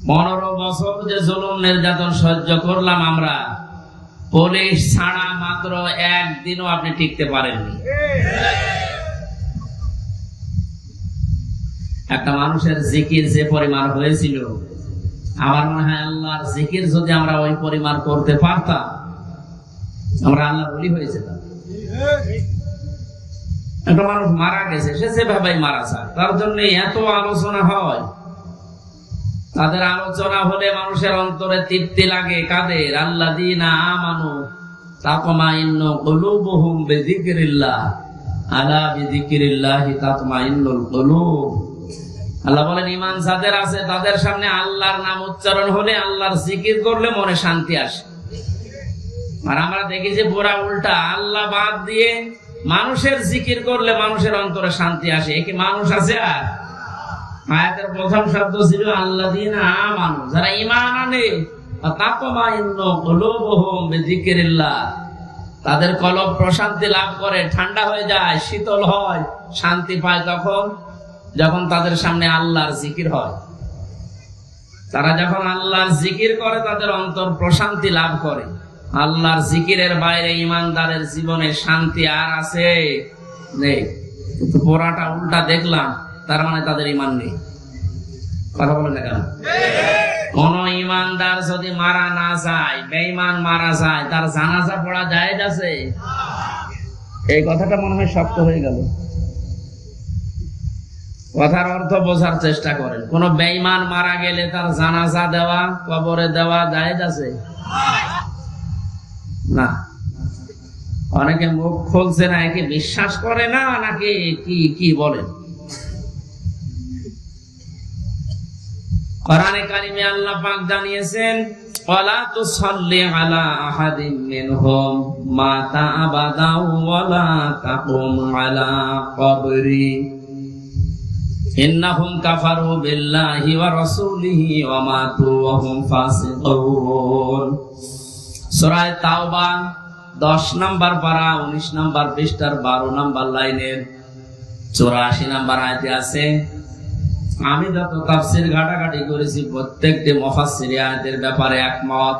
15 বছর যে জুলুম নির্যাতন সহ্য করলাম আমরা, পুলিশ ছাড়া মাত্র একদিনও আপনি টিকতে পারেননি। একটা মানুষের জিকির যে পরিমাণ হয়েছিল, আমার মনে হয় আল্লাহর জিকির যদি আমরা ওই পরিমাণ করতে পারতাম, আমরা আল্লাহর ওলি হয়ে যেতাম। একটা মানুষ মারা গেছে, সে যেভাবে মারা যায়, তার জন্য এত আলোচনা হয়। তাদের আলোচনা হলে মানুষের অন্তরে তৃপ্তি লাগে। কাদের? আল্লাযীনা আমানু তাতমাইন্নু কুলুবুহুম বিযিকরিল্লাহ, আলা বিযিকরিল্লাহি তাতমাইন্নুল কুলুব। আল্লাহ বলেন, ঈমান যাদের আছে তাদের সামনে আল্লাহর নাম উচ্চারণ হলে, আল্লাহর জিকির করলে মনে শান্তি আসে। আর আমরা দেখি যে পুরা উল্টা, আল্লাহ বাদ দিয়ে মানুষের জিকির করলে মানুষের অন্তরে শান্তি আসে। একে মানুষ আছে? আর আয়াতের প্রথম শব্দ ছিল আল্লাযীনা আমানু, যারা ঈমান আনে, তাতমাইন্নু কুলুবুহুম বিযিকরিল্লাহ, তাদের কলব প্রশান্তি লাভ করে, ঠান্ডা হয়ে যায়, শীতল হয়, শান্তি পায় তখন যখন তাদের সামনে আল্লাহর জিকির হয়। তারা যখন আল্লাহর জিকির করে তাদের অন্তর প্রশান্তি লাভ করে। আল্লাহর জিকিরের বাইরে ঈমানদারের জীবনে শান্তি আর আছে? নেই। কিন্তু পোড়াটা উল্টা দেখলাম, তার মানে তাদের ঈমান নেই। কথা বলেন না কেন? কোন ঈমানদার যদি মারা না যায়, বেঈমান মারা যায়, তার জানাজা পড়া জায়েজ আছে? এই কথাটা মনে হয় শক্ত হয়ে গেল। কথার অর্থ বোঝার চেষ্টা করেন। কোন বেঈমান মারা গেলে তার জানাজা দেওয়া, কবরে দেওয়া জায়েজ আছে? না। অনেকে মুখ খুলছে না, একে বিশ্বাস করে না নাকি কি বলেন? কোরআনে কারিমে আল্লাহ পাক জানিয়েছেন, ওয়ালা তুসাল্লি আলা আহাদিন মিনহুম মাতা আবাদা ওয়ালা তাকুম আলা কবরি ইন্নাহুম কাফারু বিল্লাহি ওয়া রাসূলিহি ওয়া মাতু ওয়া হুম ফাসিকুন। সূরা তাওবা 10 নম্বর পারা 19 নম্বর পৃষ্ঠার 12 নম্বর লাইনের 84 নম্বর আয়াতে আছে। আমি যত তাফসীর ঘাটাঘাটি করেছি, প্রত্যেকটি মুফাসসির আয়াতের ব্যাপারে একমত।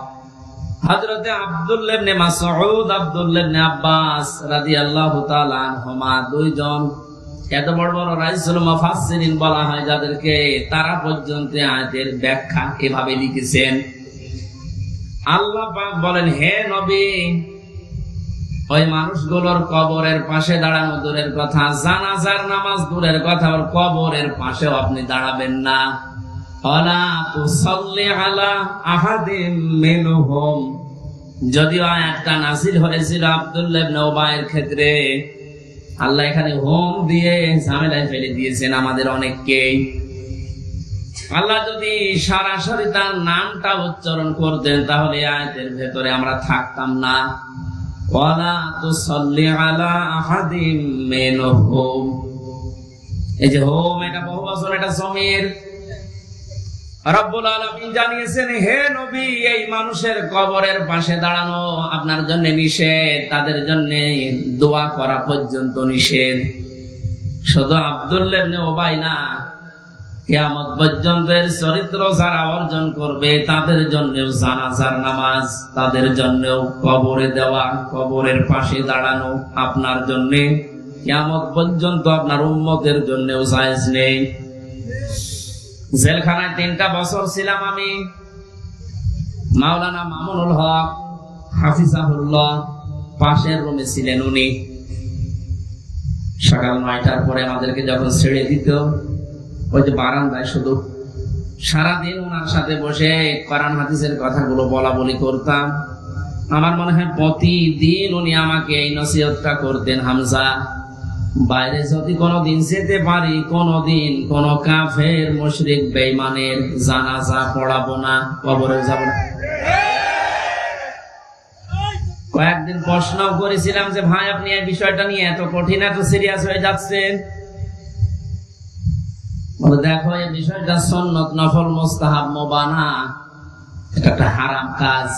হযরত আব্দুল্লাহ ইবনে মাসউদ, আব্দুল্লাহ ইবনে আব্বাস রাদিয়াল্লাহু তাআলা আনহুমা, দুইজন এত বড় বড় রাইসুল মুফাসসিরিন বলা হয় যাদেরকে, তারা পর্যন্ত আয়াতের ব্যাখ্যা এভাবে লিখেছেন। আল্লাহ পাক বলেন, হে নবী, ওই মানুষগুলোর কবরের পাশে দাঁড়ানো দূরের কথা, জানাজার নামাজ দূরের কথা, ওর কবরের পাশেও আপনি দাঁড়াবেন না। ওয়ালা তুসাল্লি আলা আহাদিন মিনহুম, যদিও আয়াতটা নাযিল হয়েছিল আব্দুল্লাহ ইবনে উবাইয়ের ক্ষেত্রে, আল্লাহ এখানে হোম দিয়ে ঝামেলায় ফেলে দিয়েছেন আমাদের অনেককেই। আল্লাহ যদি সরাসরি তার নামটা উচ্চারণ করতেন, তাহলে আয়াতের ভেতরে আমরা থাকতাম না। ওয়ালা তুসাল্লি আলা আহাদিন মিনহুম, এই যে হোম, এটা বহুবচন, এটা জমির। রব্বুল আলামিন জানিয়েছেন, হে নবী, এই মানুষের কবরের পাশে দাঁড়ানো আপনার জন্য নিষেধ, তাদের জন্য দোয়া করা পর্যন্ত নিষেধ। শুধু আব্দুল্লাহ ইবনে উবাই না, কিয়ামত পর্যন্ত এর চরিত্র যারা অর্জন করবে তাদের জন্যও জানাজার নামাজ, তাদের জন্যও কবরে দেওয়া, কবরের পাশে দাঁড়ানো আপনার জন্য কিয়ামত পর্যন্ত আপনার উম্মতের জন্যও জায়েজ নেই। জেলখানায় 3টা বছর ছিলাম আমি। মাওলানা মামুনুল হক হাফিজাহুল্লাহ পাশের রুমে ছিলেন উনি। সকাল 9টার পরে আমাদেরকে যখন ছেড়ে দিত, ওই যে বারান্দায় শুধু সারাদিন ওনার সাথে বসে কোরআন হাদিসের কথাগুলো বলা বলি করতাম। আমার মনে হয় প্রতিদিন উনি আমাকে এই নসিহতটা করতেন, হামজা, বাইরে যদি কোনদিন যেতে পারি, কোনদিন কোন কাফের মুশরিক বেঈমানের জানাজা পড়াবো না, কবরে যাব না। কয়েকদিন প্রশ্ন করেছিলাম যে, ভাই আপনি এই বিষয়টা নিয়ে এত কঠিন, এত সিরিয়াস হয়ে যাচ্ছেন, দেখো এই বিষয়টা সুন্নত, নফল, মুস্তাহাব, মুবানা, এটা একটা হারাম কাজ।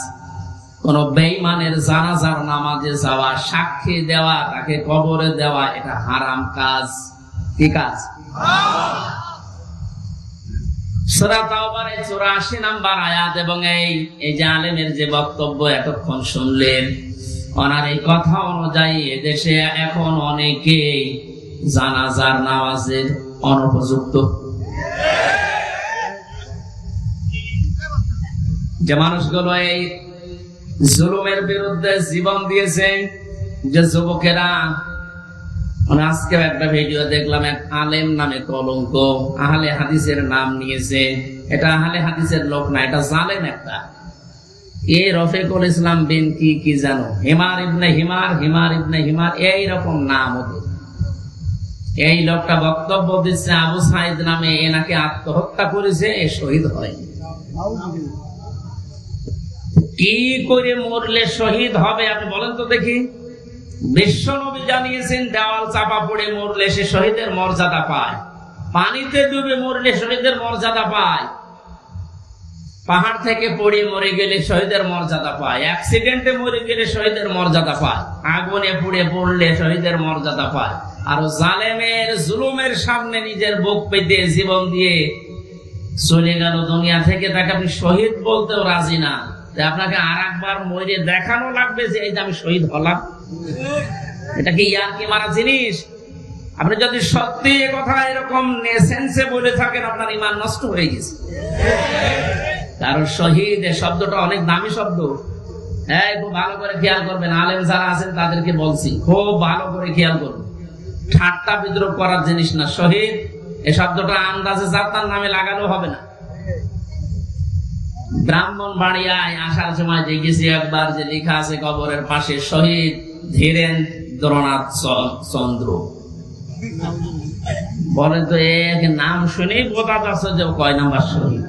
কোন বেঈমানের জানাজার নামাজে যাওয়া, সাক্ষী দেওয়া, তাকে কবরে দেওয়া, এটা হারাম কাজ। কি কাজ? সূরা তাওবার 84 নম্বর আয়াত। এবং এই যে আলেমের যে বক্তব্য এতক্ষণ শুনলেন, ওনার এই কথা অনুযায়ী এদেশে এখন অনেকেই জানাজার নামাজের অনুপযুক্ত। যে মানুষগুলো এই জুলুমের বিরুদ্ধে জীবন দিয়েছে, যে যুবকেরা, আজকে একটা ভিডিও দেখলাম, এক আলেম নামে কলঙ্ক, আহলে হাদিসের নাম নিয়েছে। এটা আহলে হাদিসের লোক না, এটা জালেম একটা। রফিকুল ইসলাম বিন কি জানো, হিমার ইবনে হিমার, হিমার ইবনে হিমার, এইরকম নাম ওদের। এই লোকটা বক্তব্য দিচ্ছে আবু সাইদ নামে, এনাকে আত্মহত্যা করেছে, শহীদ হয়নি। কি করে মরলে শহীদ হবে আপনি বলেন তো দেখি? বিশ্ব নবী জানিয়েছেন দেওয়াল চাপা পড়ে মরলে সে শহীদের মর্যাদা পায়, পানিতে ডুবে মরলে শহীদের মর্যাদা পায়, পাহাড় থেকে পড়ে মরে গেলে শহীদের মর্যাদা পায়, অ্যাক্সিডেন্টে মরে গেলে শহীদের মর্যাদা পায়, আগুনে পুড়ে পড়লে শহীদের মর্যাদা পায়। আর জালেমের জুলুমের সামনে নিজের বুক পেতে জীবন দিয়ে চলে গেল দুনিয়া থেকে, তাকে আপনি শহীদ বলতেও রাজি না। আপনাকে আর একবার মরে দেখানো লাগবে যে এই যে আমি শহীদ হলাম। এটা কি ইয়ার্কি মারা জিনিস? আপনি যদি সত্যি এ কথা এরকম নেসেন্সে বলে থাকেন, আপনার ঈমান নষ্ট হয়ে গেছে। কারণ শহীদ এ শব্দটা অনেক দামি শব্দ। হ্যাঁ, খুব ভালো করে খেয়াল করবেন, আলেম যারা আছেন তাদেরকে বলছি, খুব ভালো করে খেয়াল করবেন। ঠাট্টা বিদ্রোহ করার জিনিস না। শহীদ এই শব্দটা আন্দাজে যার তার নামে লাগানো হবে না। ব্রাহ্মণবাড়িয়ায় আসার সময় দেখেছি একবার যে লেখা আছে কবরের পাশে, শহীদ ধীরেন্দ্রনাথ চন্দ্র। বলেন তো, এক নাম শুনেই বোঝা যাচ্ছে যে কয় নাম্বার শহীদ।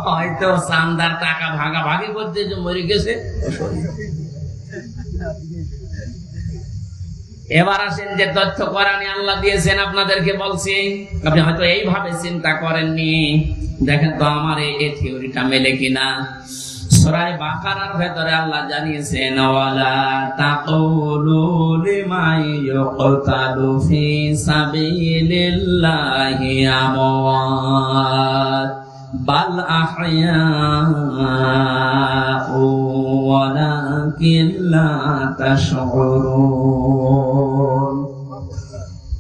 হয়তো চান্দার টাকা ভাগাভাগি করতে যে মরে গেছে শহীদ। এবার আসেন যে তথ্য কোরআনে আল্লাহ দিয়েছেন, আপনাদেরকে বলছি, আপনি হয়তো এইভাবে চিন্তা করেননি। দেখেন তো আমার এই থিওরিটা মেলে কিনা। সূরা বাকারার ভেতরে আল্লাহ জানিয়েছেন, ওয়ালা তাকুলু লিমান ইউকতালু ফি সাবিলিল্লাহি আমওয়াত বাল আহইয়াউ ওয়ালাকিন লা তাশউরুন।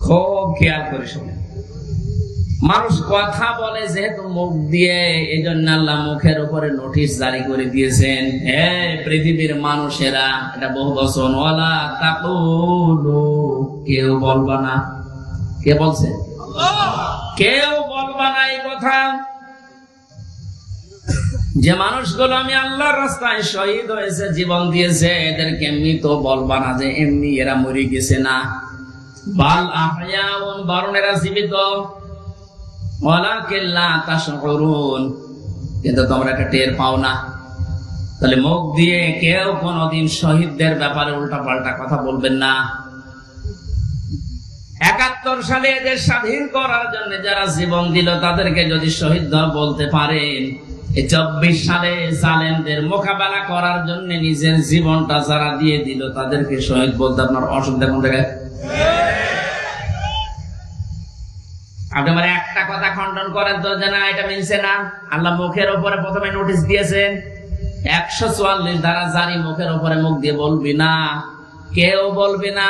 খুব খেয়াল করে শুনুন। মানুষ কথা বলে যেহেতু মুখ দিয়ে, এই জন্য আল্লাহ মুখের উপরে নোটিশ জারি করে দিয়েছেন, হে পৃথিবীর মানুষেরা, এটা বহু বচন, ওয়ালা তাকুলু, কেউ বলবা না। কে বলছে? কেউ বলবা না এই কথা। যে মানুষগুলো আমি আল্লাহর রাস্তায় শহীদ হয়েছে, জীবন দিয়েছে, এদেরকে মৃত বলবা না যে এমনি এরা মরে গেছে না। বাল আহয়াউন, বরং এরা জীবিত। ওয়ালাকিন লা তাশউরুন, কিন্তু তোমরা এটা টের পাও না। তাহলে মুখ দিয়ে কেউ কোনদিন শহীদদের ব্যাপারে উল্টা পাল্টা কথা বলবেন না। ৭১ সালে এদের স্বাধীন করার জন্য যারা জীবন দিল, তাদেরকে যদি শহীদ বলতে পারেন, ২৪ সালে জালেমদের মোকাবেলা করার জন্য নিজের জীবনটা যারা দিয়ে দিল, তাদেরকে শহীদ বলতে আপনার অসুবিধা কোন জায়গায়? আপনি আমার একটা কথা খণ্ডন করেন তো, যে না এটা মিলছে না। আল্লাহ মুখের উপরে প্রথমে নোটিশ দিয়েছেন, ১৪৪ ধারা জারি, মুখের উপরে মুখ দিয়ে বলবি না, কেউ বলবি না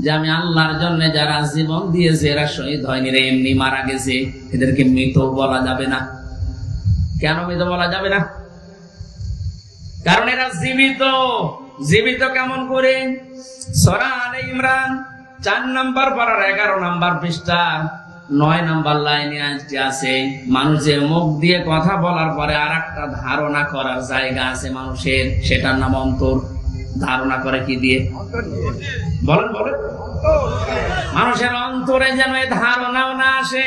যে আমি আল্লাহর জন্য যারা জীবন দিয়েছে এরা শহীদ হয়নি রে, এমনি মারা গেছে, এদেরকে মৃত বলা যাবে না। কেন মৃত বলা যাবে না? কারণ এরা জীবিত। জীবিত কেমন করে? সূরা আলে ইমরান ৪ নম্বর পারার ১১ নম্বর পৃষ্ঠা ৯ নম্বর লাইনে আছে, মানুষের মুখ দিয়ে কথা বলার পরে আর একটা ধারণা করার জায়গা আছে মানুষের, সেটার নাম অন্তর। ধারণা করে কি দিয়ে? বলেন বলেন। মানুষের অন্তরে যেন এই ধারণাও না আসে,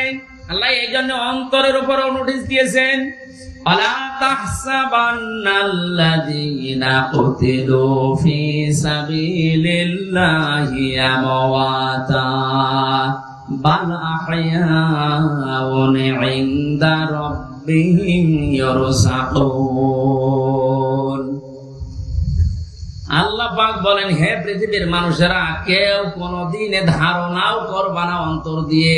আল্লাহ এই জন্য অন্তরের উপরও নোটিশ দিয়েছেন, আলা তাহসাবান্নাল্লাযীনা কুতিলু ফি সাবিলিল্লাহি আমওয়াতা বাল আহইয়াউন ইনদা রাব্বিহিম ইরসাকুন। আল্লাহ পাক বলেন, হে পৃথিবীর মানুষেরা, কেউ কোনদিন ধারণাও করবা না অন্তর দিয়ে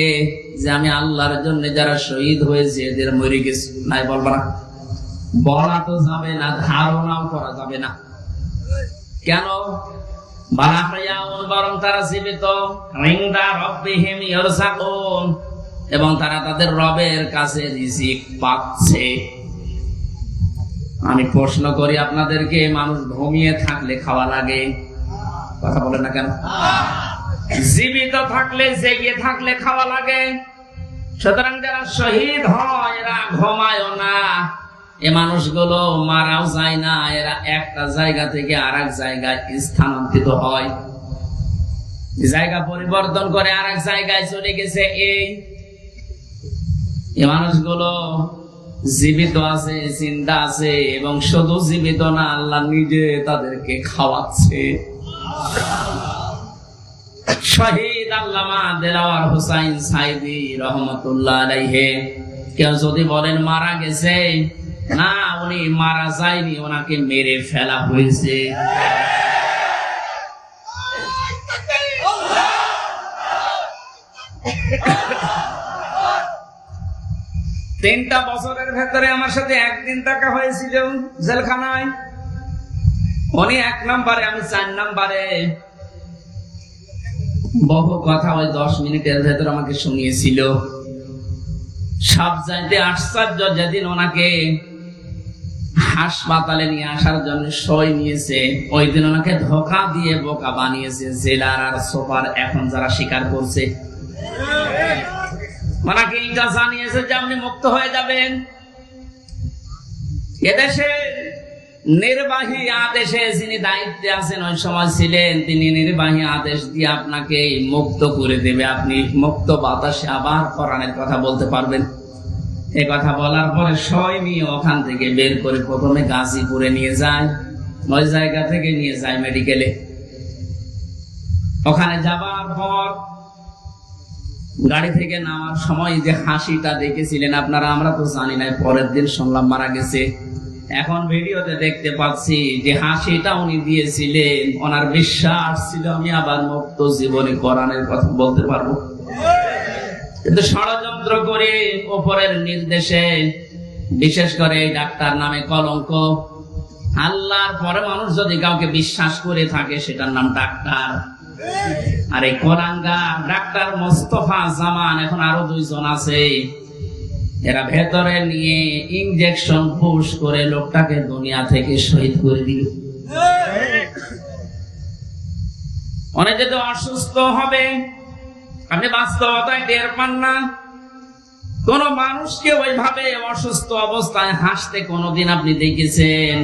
যে আমি আল্লাহর জন্য যারা শহীদ হয়েছে এদের মরে গেছে, নাই বলবা না। বলা তো যাবে না, ধারণাও করা যাবে না। কেন? বরং তারা জীবিত, এবং তারা তাদের রবের কাছে রিজিক পাচ্ছে। আমি প্রশ্ন করি আপনাদেরকে, মানুষ ঘুমিয়ে থাকলে খাওয়া লাগে? কথা বলেন না কেন? জীবিত থাকলে, জেগে থাকলে খাওয়া লাগে। সুতরাং যারা শহীদ হয় এরা ঘুমায়ও না, এ মানুষগুলো মারাও যায় না, এরা একটা জায়গা থেকে আর এক জায়গায় স্থানান্তরিত হয়, জায়গা পরিবর্তন করে আর এক জায়গায় চলে গেছে। এই মানুষগুলো জীবিত আছে, চিন্তা আছে, এবং শুধু জীবিত না, আল্লাহ নিজে তাদেরকে খাওয়াচ্ছে। শহীদ আল্লামা দেলাওয়ার হোসাইন সাইদি রহমতুল্লাহ আলাইহি, কেউ যদি বলেন মারা গেছে, না, উনি মারা যায়নি, ওনাকে মেরে ফেলা হয়েছে। 3টা বছরের ভেতরে আমার সাথে একদিন দেখা হয়েছিল জেলখানায়। উনি 1 নম্বরে, আমি 4 নম্বরে। বহু কথা ওই 10 মিনিটের ভেতরে আমাকে শুনিয়েছিল। সব চাইতে আশ্চর্য, যেদিন ওনাকে হাসপাতালে নিয়ে আসার জন্য সই নিয়েছে, ওই দিন ওনাকে ধোঁকা দিয়ে বোকা বানিয়েছে জেলার আর সুপার, এখন যারা স্বীকার করছে। ওনাকে এটা জানিয়েছে যে আপনি মুক্ত হয়ে যাবেন। এদেশে নির্বাহী আদেশে যিনি দায়িত্বে আছেন ওই সময় ছিলেন, তিনি নির্বাহী আদেশ দিয়ে আপনাকে মুক্ত করে দেবে, আপনি মুক্ত বাতাসে আবার কোরআনের কথা বলতে পারবেন। এই কথা বলার পরে সই নিয়ে ওখান থেকে বের করে প্রথমে গাজীপুরে নিয়ে যায়, ওই জায়গা থেকে নিয়ে যায় মেডিকেলে। ওখানে যাবার পর গাড়ি থেকে নামার সময় যে হাসিটা দেখেছিলেন আপনারা, আমরা তো জানি না, পরের দিন শুনলাম মারা গেছে। এখন ভিডিওতে দেখতে পাচ্ছি যে হাসিটা উনি দিয়েছিলেন, ওনার বিশ্বাস ছিল আমি আবার মুক্ত জীবনে কোরআনের কথা বলতে পারবো। কিন্তু ষড়যন্ত্র করে উপরের নির্দেশে, বিশেষ করে ডাক্তার নামে কলঙ্ক, আল্লাহর পরে মানুষ যদি কাউকে বিশ্বাস করে থাকে সেটার নাম ডাক্তার। আর এই কোরআনগা ডাক্তার মোস্তফা জামান, এখন আরো 2 জন আছে, এরা ভেতরে নিয়ে ইনজেকশন পুশ করে লোকটাকে দুনিয়া থেকে শহীদ করে দিল। অনেক যদি অসুস্থ হবে, আপনি বাস্তবতায় টের পান না। কোন মানুষকে ওইভাবে অসুস্থ অবস্থায় হাসতে কোনদিন আপনি দেখেছেন?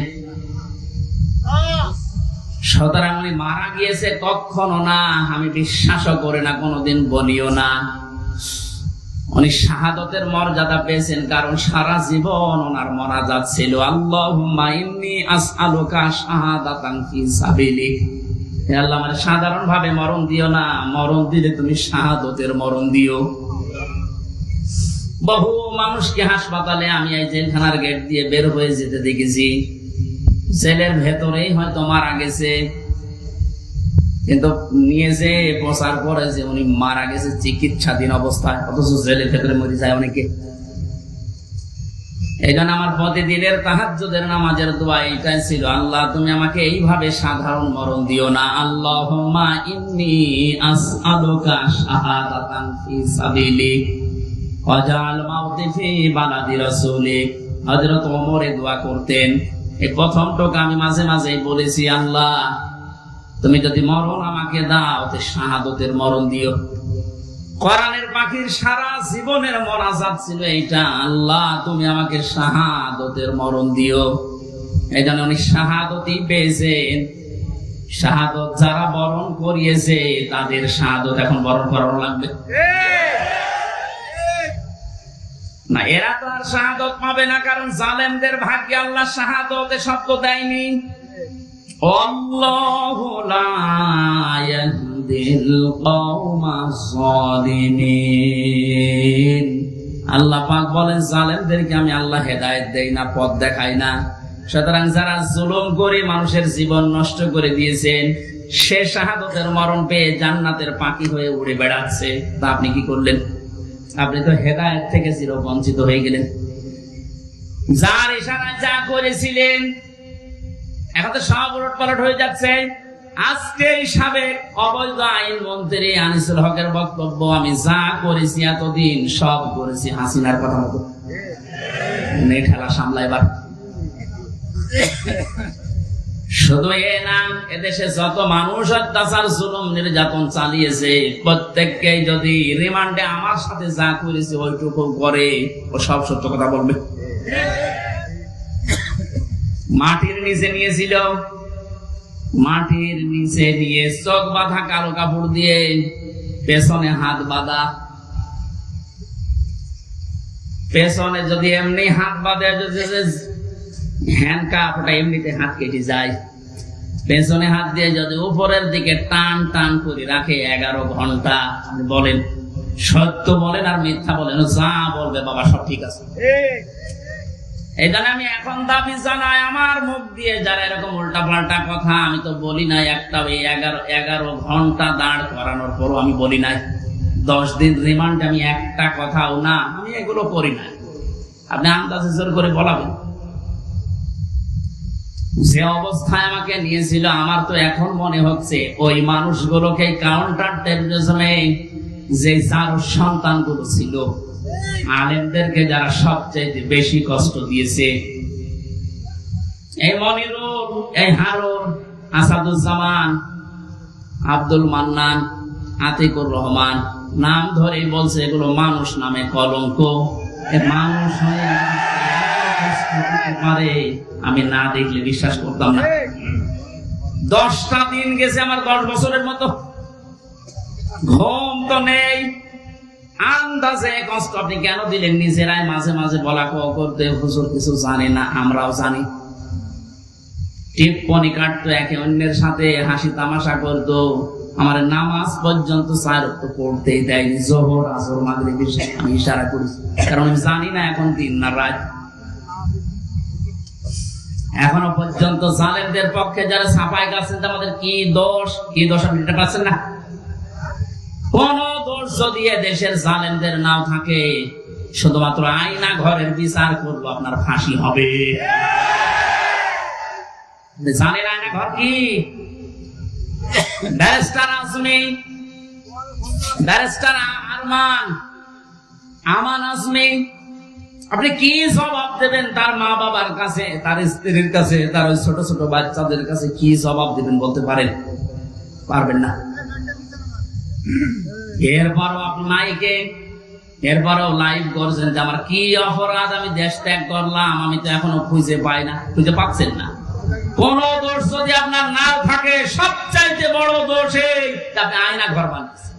সুতরাং উনি মারা গিয়েছে কখনো না, আমি বিশ্বাসও করে না, কোনদিন বলিও না। উনি শাহাদতের মর্যাদা পেয়েছেন, কারণ সারা জীবন ওনার মোনাজাত ছিল আল্লাহুম্মা ইন্নী আসআলুকা শাহাদাতান ফি সাবিলিক। হে আল্লাহ, মানে সাধারণ ভাবে মরণ দিও না, মরণ দিলে তুমি শাহাদতের মরণ দিও। বহু মানুষকে হাসপাতালে আমি এই জেলখানার গেট দিয়ে বের হয়ে যেতে দেখেছি, জেলের ভেতরেই হয়তো মারা গেছে, কিন্তু নিয়ে যে প্রচার করে যে উনি মারা গেছে চিকিৎসাধীন অবস্থায়, অথচ জেলের ভেতরে মরে যায় অনেকে। এই জন্য আমার প্রতিদিনের তাহাজ্জুদের নামাজের দোয়া এইটাই ছিল, আল্লাহ তুমি আমাকে এইভাবে সাধারণ মরণ দিও না। আল্লাহুম্মা ইন্নী আসআলুকা শাহাদাতান ফি সাবিলিক ওয়াজআল মাউতি ফি বালাদি রাসূলিক। হযরত ওমর এই দোয়া করতেন। এই প্রথম টোকা আমি মাঝে মাঝে বলেছি, আল্লাহ তুমি যদি মরণ আমাকে দাও তো শাহাদতের মরণ দিও। কোরআনের পাখির সারা জীবনের মোনাজাত ছিল এইটা, আল্লাহ তুমি আমাকে শাহাদতের মরণ দিও। এই জন্য উনি শাহাদতই পেয়েছেন। শাহাদত যারা বরণ করিয়েছে তাদের শাহাদত এখন বরণ করানো লাগবে না, এরা তো আর শাহাদত পাবে না, কারণ জালেমদের ভাগ্যে আল্লাহ শাহাদতে শব্দ দেয়নি। আল্লাহু লা ইয়াহদিল কওমাজ জালিমিন। আল্লাহ পাক বলেন জালেমদেরকে আমি আল্লাহ হেদায়েত দেই না, পথ দেখাই না। সুতরাং যারা জুলুম করে মানুষের জীবন নষ্ট করে দিয়েছেন, সে শাহাদাতের মরণ পেয়ে জান্নাতের পাখি হয়ে উড়ে বেড়াচ্ছে, তা আপনি কি করলেন? আপনি তো হেদায়েত থেকে চিরবঞ্চিত হয়ে গেলেন। যার ইশারায় যা করেছিলেন এখন তো সব উলটপালট হয়ে যাচ্ছে। আজকে সাবেক অবৈধ আইন মন্ত্রী আনিসুল হকের বক্তব্য, আমি যা করেছি এতদিন সব করেছি হাসিনার কথা মতো। ঠেলা সামলাইবার শুধু এ না, এদেশে যত মানুষ অত্যাচার জুলুম নির্যাতন চালিয়েছে প্রত্যেককে যদি রিমান্ডে আমার সাথে যা করেছে ওইটুকু করে, ও সব সত্য কথা বলবে। মাটির নিচে নিয়েছিল, মাটির নিচে নিয়ে চোখ বাঁধা কালো কাপড় দিয়ে পেছনে হাত বাঁধা, পেছনে যদি এমনি হাত বাঁধে, হ্যান্ডকাপ ওটা এমনিতে হাত কেটে যায়, পেছনে হাত দিয়ে যদি উপরের দিকে টান টান করে রাখে 11 ঘন্টা, বলেন সত্য বলেন আর মিথ্যা বলেন, যা বলবে বাবা সব ঠিক আছে। এই জন্য আমি এখন দাবি জানাই, আমার মুখ দিয়ে যারা এরকম উল্টা পাল্টা কথা, আমি তো বলি নাই একটা 11 ঘন্টা দাঁড় করানোর পরও আমি বলি নাই 10 দিন রিমান্ড, আমি একটা কথাও না, আমি এগুলো করি নাই। আপনি আন্দাজে জোর করে বলাবেন। যে অবস্থায় আমাকে নিয়েছিল, আমার তো এখন মনে হচ্ছে ওই মানুষগুলোকে কাউন্টার টেররিজমে যে যার সন্তানগুলো ছিল, আলেমদেরকে যারা সবচেয়ে বেশি কষ্ট দিয়েছে, এই মনিরুল, এই হারুন, আসাদুজ্জামান, আব্দুল মান্নান, আতিকুর রহমান, নাম ধরেই বলছে এগুলো মানুষ নামে কলঙ্ক। মানুষ হয়ে পারে আমি না দেখলে বিশ্বাস করতাম না। 10টা দিন গেছে আমার 10 বছরের মতো, ঘুম তো নেই। আন্দাজে কষ্ট আপনি কেন দিলেন? নিজেরাই মাঝে মাঝে বলা করতে, হুজুর কিছু জানে না, আমরাও জানি। টিপ্পনি কাটতো, একে অন্যের সাথে হাসি তামাশা করতো, আমার নামাজ পর্যন্ত 4 ওয়াক্ত পড়তেই দেয়নি, যোহর আসর মাগরিব আমি ইশারা করেছি, কারণ আমি জানি না এখন দিন না রাত। এখনো পর্যন্ত জালেমদের পক্ষে যারা ছাপায় গেছেন, আমাদের কি দোষ আপনি এটা পাচ্ছেন না? কোন দোষ যদি দেশের জালেমদের নাও থাকে, শুধুমাত্র আয়না ঘরের বিচার করবো, আপনার ফাঁসি হবে। জানেন আয়না ঘর কি? ব্যারিস্টার আজমি, ব্যারিস্টার আরমান, আমান আজমি, আপনি কি জবাব দেবেন তার মা বাবার কাছে, তার স্ত্রীর কাছে, তার ওই ছোট ছোট বাচ্চাদের কাছে কি জবাব দেবেন বলতে পারেন? পারবেন না। এরপরও আপনি মাইকে, এরপরও লাইভ করছেন যে আমার কি অপরাধ, আমি দেশ ত্যাগ করলাম, আমি তো এখনো খুঁজে পাই না। খুঁজে পাচ্ছেন না? কোন দোষ যদি আপনার নাও থাকে, সবচাইতে বড় দোষ এই আপনি আয়না ঘর বানিয়েছেন।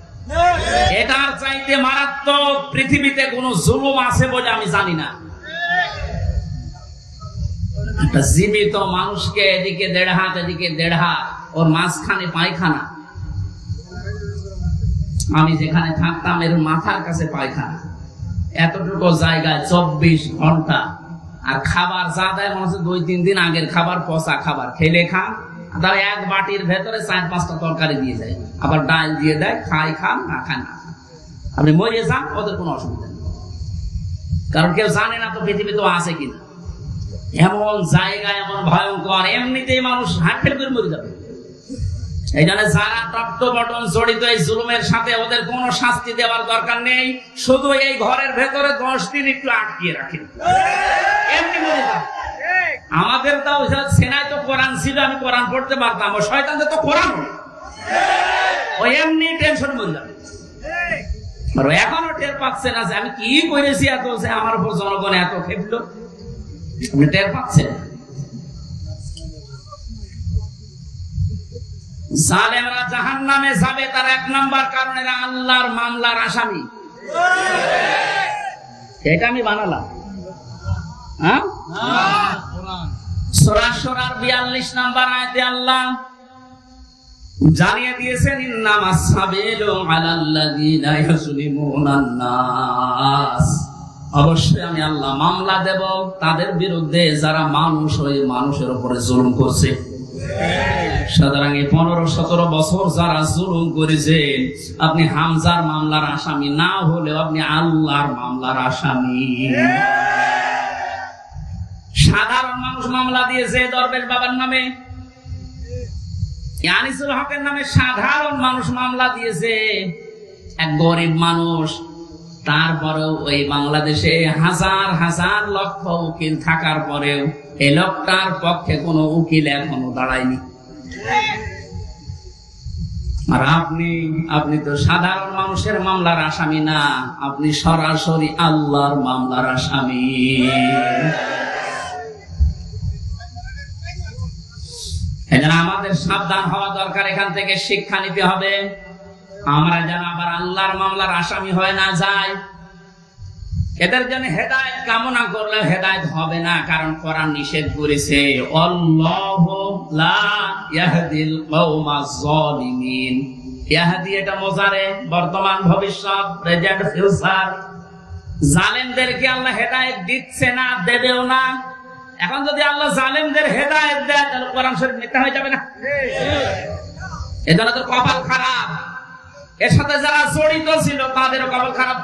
এটার চাইতে মারাত্মক পৃথিবীতে কোন জুলুম আছে বলে আমি জানি না। একটা জীবিত মানুষকে এদিকে 1.5 হাত, এদিকে 1.5 হাত, ওর মাঝখানে পায়খানা। আমি যেখানে থাকতাম এর মাথার কাছে পায়খানা, এতটুকু জায়গায় 24 ঘন্টা। আর খাবার যা দেয় মনে হচ্ছে 2-3 দিন আগের খাবার, পচা খাবার। খেলে খান, তারা এক বাটির ভেতরে 4-5টা তরকারি দিয়ে যায়, আবার ডাল দিয়ে দেয়, খান না খান না খান, আপনি মরে যান, ওদের কোনো অসুবিধা নেই। কারণ কেউ জানে না তো পৃথিবী তো আছে কিনা। এমন জায়গায় এমন ভয়ঙ্কর, এমনিতেই মানুষ হাত ফেল করে মরে যাবে। এই জন্য যারা টপ্টবটন জড়িত এই জুলুমের সাথে, ওদের কোনো শাস্তি দেওয়ার দরকার নেই, শুধু এই ঘরের ভেতরে 10 দিন একটু আটকিয়ে রাখেন, এমনি মরে যাবে। আমাদের তো সেনায় তো কোরআন ছিল, আমি কোরআন পড়তে পারতাম, ও শয়তানদের তো কোরআন ও এমনি টেনশন মরে যাবে। আর এখনো টের পাচ্ছে না যে আমি কি করেছি, এত যে আমার উপর জনগণ এত খেপলো, আপনি টের পাচ্ছেন? জালেমরা জাহান্নামে যাবে, তার 1 নাম্বার কারণ এরা আল্লাহর মামলার আসামি। এটা আমি বানালাম। সূরা শুরার 42 নাম্বার আয়াতে আল্লাহ জানিয়ে দিয়েছেন, ইন্নামাস সাবিলু আলাল্লাযীনা ইয়াজলিমুনান নাস। অবশ্যই আমি আল্লাহ মামলা দেব তাদের বিরুদ্ধে যারা মানুষ ওই মানুষের উপরে জুলুম করছে। সুতরাং 15-17 বছর যারা জুলুম করেছে, আপনি হামজার মামলার আসামি না হলেও আপনি আল্লাহর মামলার আসামি। সাধারণ মানুষ মামলা দিয়েছে দরবেশ বাবার নামে, আনিসুল হকের নামে সাধারণ মানুষ মামলা দিয়েছে, এক গরিব মানুষ। তারপরেও ওই বাংলাদেশে হাজার হাজার লক্ষ উকিল থাকার পরেও এই লোকটার পক্ষে কোনো উকিল এখনো দাঁড়ায়নি। আর আপনি তো সাধারণ মানুষের মামলার আসামি না, আপনি সরাসরি আল্লাহর মামলার আসামি। এজন্য আমাদের সাবধান হওয়া দরকার, এখান থেকে শিক্ষা নিতে হবে। আমরা যেন আবার আল্লাহর মামলার আসামি হয়ে না যাই। এদের জন্য হেদায়েত কামনা করলে হেদায়েত হবে না, কারণ কোরআন নিষেধ করেছে, আল্লাহু লা ইয়াহদিল কওমাজ জালিমিন। ইয়াহদি এটা মুজারে, বর্তমান ভবিষ্যৎ, প্রেজেন্ট ফিউচার। জালেমদেরকে আল্লাহ হেদায়েত দিচ্ছে না, দেবেও না। এখন যদি আল্লাহ জালেমদের হেদায়েত দেয় তাহলে কোরআন শরীফ মিথ্যা হয়ে যাবে না? এজন্য তো কপাল খারাপ, এর সাথে যারা জড়িত ছিল তাদেরও কপাল খারাপ।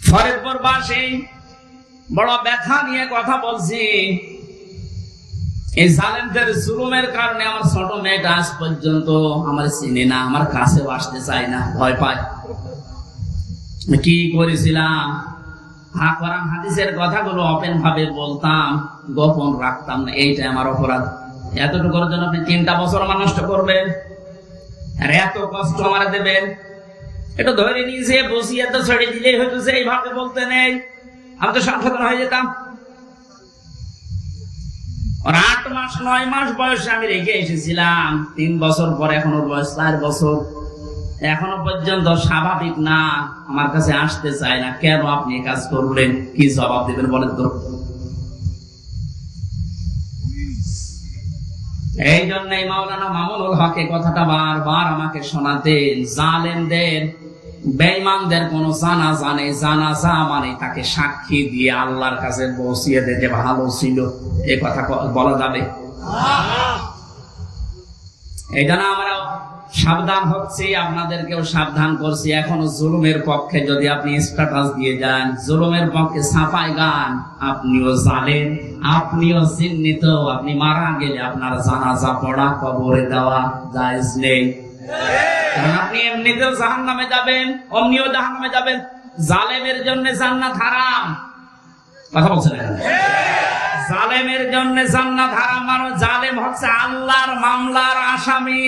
ফরিদপুরবাসী বড় ব্যথা নিয়ে কথা বলছি। এই জালেমদের জুলুমের কারণে আমার ছোট মেয়েটা আজ পর্যন্ত আমার চিনে না, আমার কাছেও আসতে চায় না, ভয় পায়। কি করেছিলাম, কোরআন হাদিসের কথাগুলো ওপেন ভাবে বলতাম, গোপন রাখতাম না, এইটা আমার অপরাধ। এতটুকুর জন্য আপনি 3টা বছর আমার নষ্ট করবেন আর এত কষ্ট আমার দেবেন? এটা ধরে নিয়েছে বসিয়ে তো ছেড়ে দিলেই হয়তো এইভাবে বলতে নেই, আমি তো সাবধান হয়ে যেতাম। ওর 8 মাস 9 মাস বয়সে আমি রেখে এসেছিলাম, 3 বছর পরে এখন ওর বয়স 4 বছর, এখনো পর্যন্ত স্বাভাবিক না, আমার কাছে আসতে চায় না। কেন আপনি কাজ করলেন? কি জবাব দেবেন বলেন তো? এই জন্যই মাওলানা মামুনুল হক কথাটা বারবার আমাকে শোনাতেন, জালেমদের বেঈমানদের কোন জানাজা নেই, জানাজা মানে তাকে সাক্ষী দিয়ে আল্লাহর কাছে পৌঁছিয়ে দিতে ভালো ছিল, এই কথা বলা যাবে? এই জন্য আমরা সাবধান হচ্ছি, আপনাদেরকেও সাবধান করছি। এখনো জুলুমের পক্ষে যদি আপনি স্ট্যাটাস দিয়ে যান, জুলুমের পক্ষে ছাপাই গান, আপনিও জালেম, আপনিও চিহ্নিত। আপনি মারা গেলে আপনার জানাজা পড়া, কবরে দেওয়া জায়েজ নেই, কারণ আপনি এমনিতেও জাহান্নামে যাবেন, অমনিও জাহান্নামে যাবেন। জালেমের জন্য জান্নাত হারাম, কথা বলছেন? জালেমের জন্য জান্নাত হারাম, মানে জালেম হচ্ছে আল্লাহর মামলার আসামি।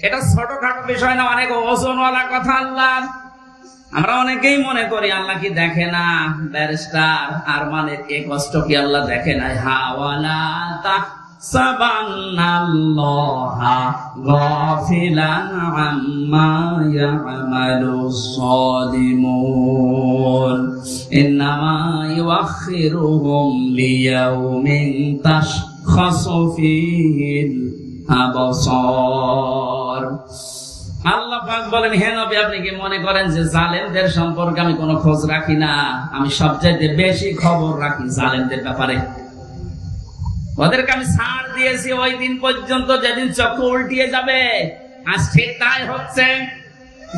এটা ছোটখাটো বিষয় না, অনেক ওজনওয়ালা কথা আল্লাহ। আমরা অনেকেই মনে করি আল্লাহ কি দেখে না, ব্যারিস্টার আর মানে এই কষ্ট কি আল্লাহ দেখে না? হাওয়ালা তাহসাবান্নাল্লাহা গাফিলান আম্মা ইয়ামালুস সালিমুন, ইন্নামা ইউআখিরুহুম লিয়াউমিন তাশখাসু ফীহিল আবসার। আল্লাহ পাক বলেন, হে নবী, আপনি কি মনে করেন যে জালেমদের সম্পর্কে আমি কোনো খোঁজ রাখি না? আমি সবচাইতে বেশি খবর রাখি জালেমদের ব্যাপারে। ওদেরকে আমি ছাড় দিয়েছি ওই দিন পর্যন্ত যেদিন চক্ষু উল্টিয়ে যাবে। আজ ঠিক তাই হচ্ছে।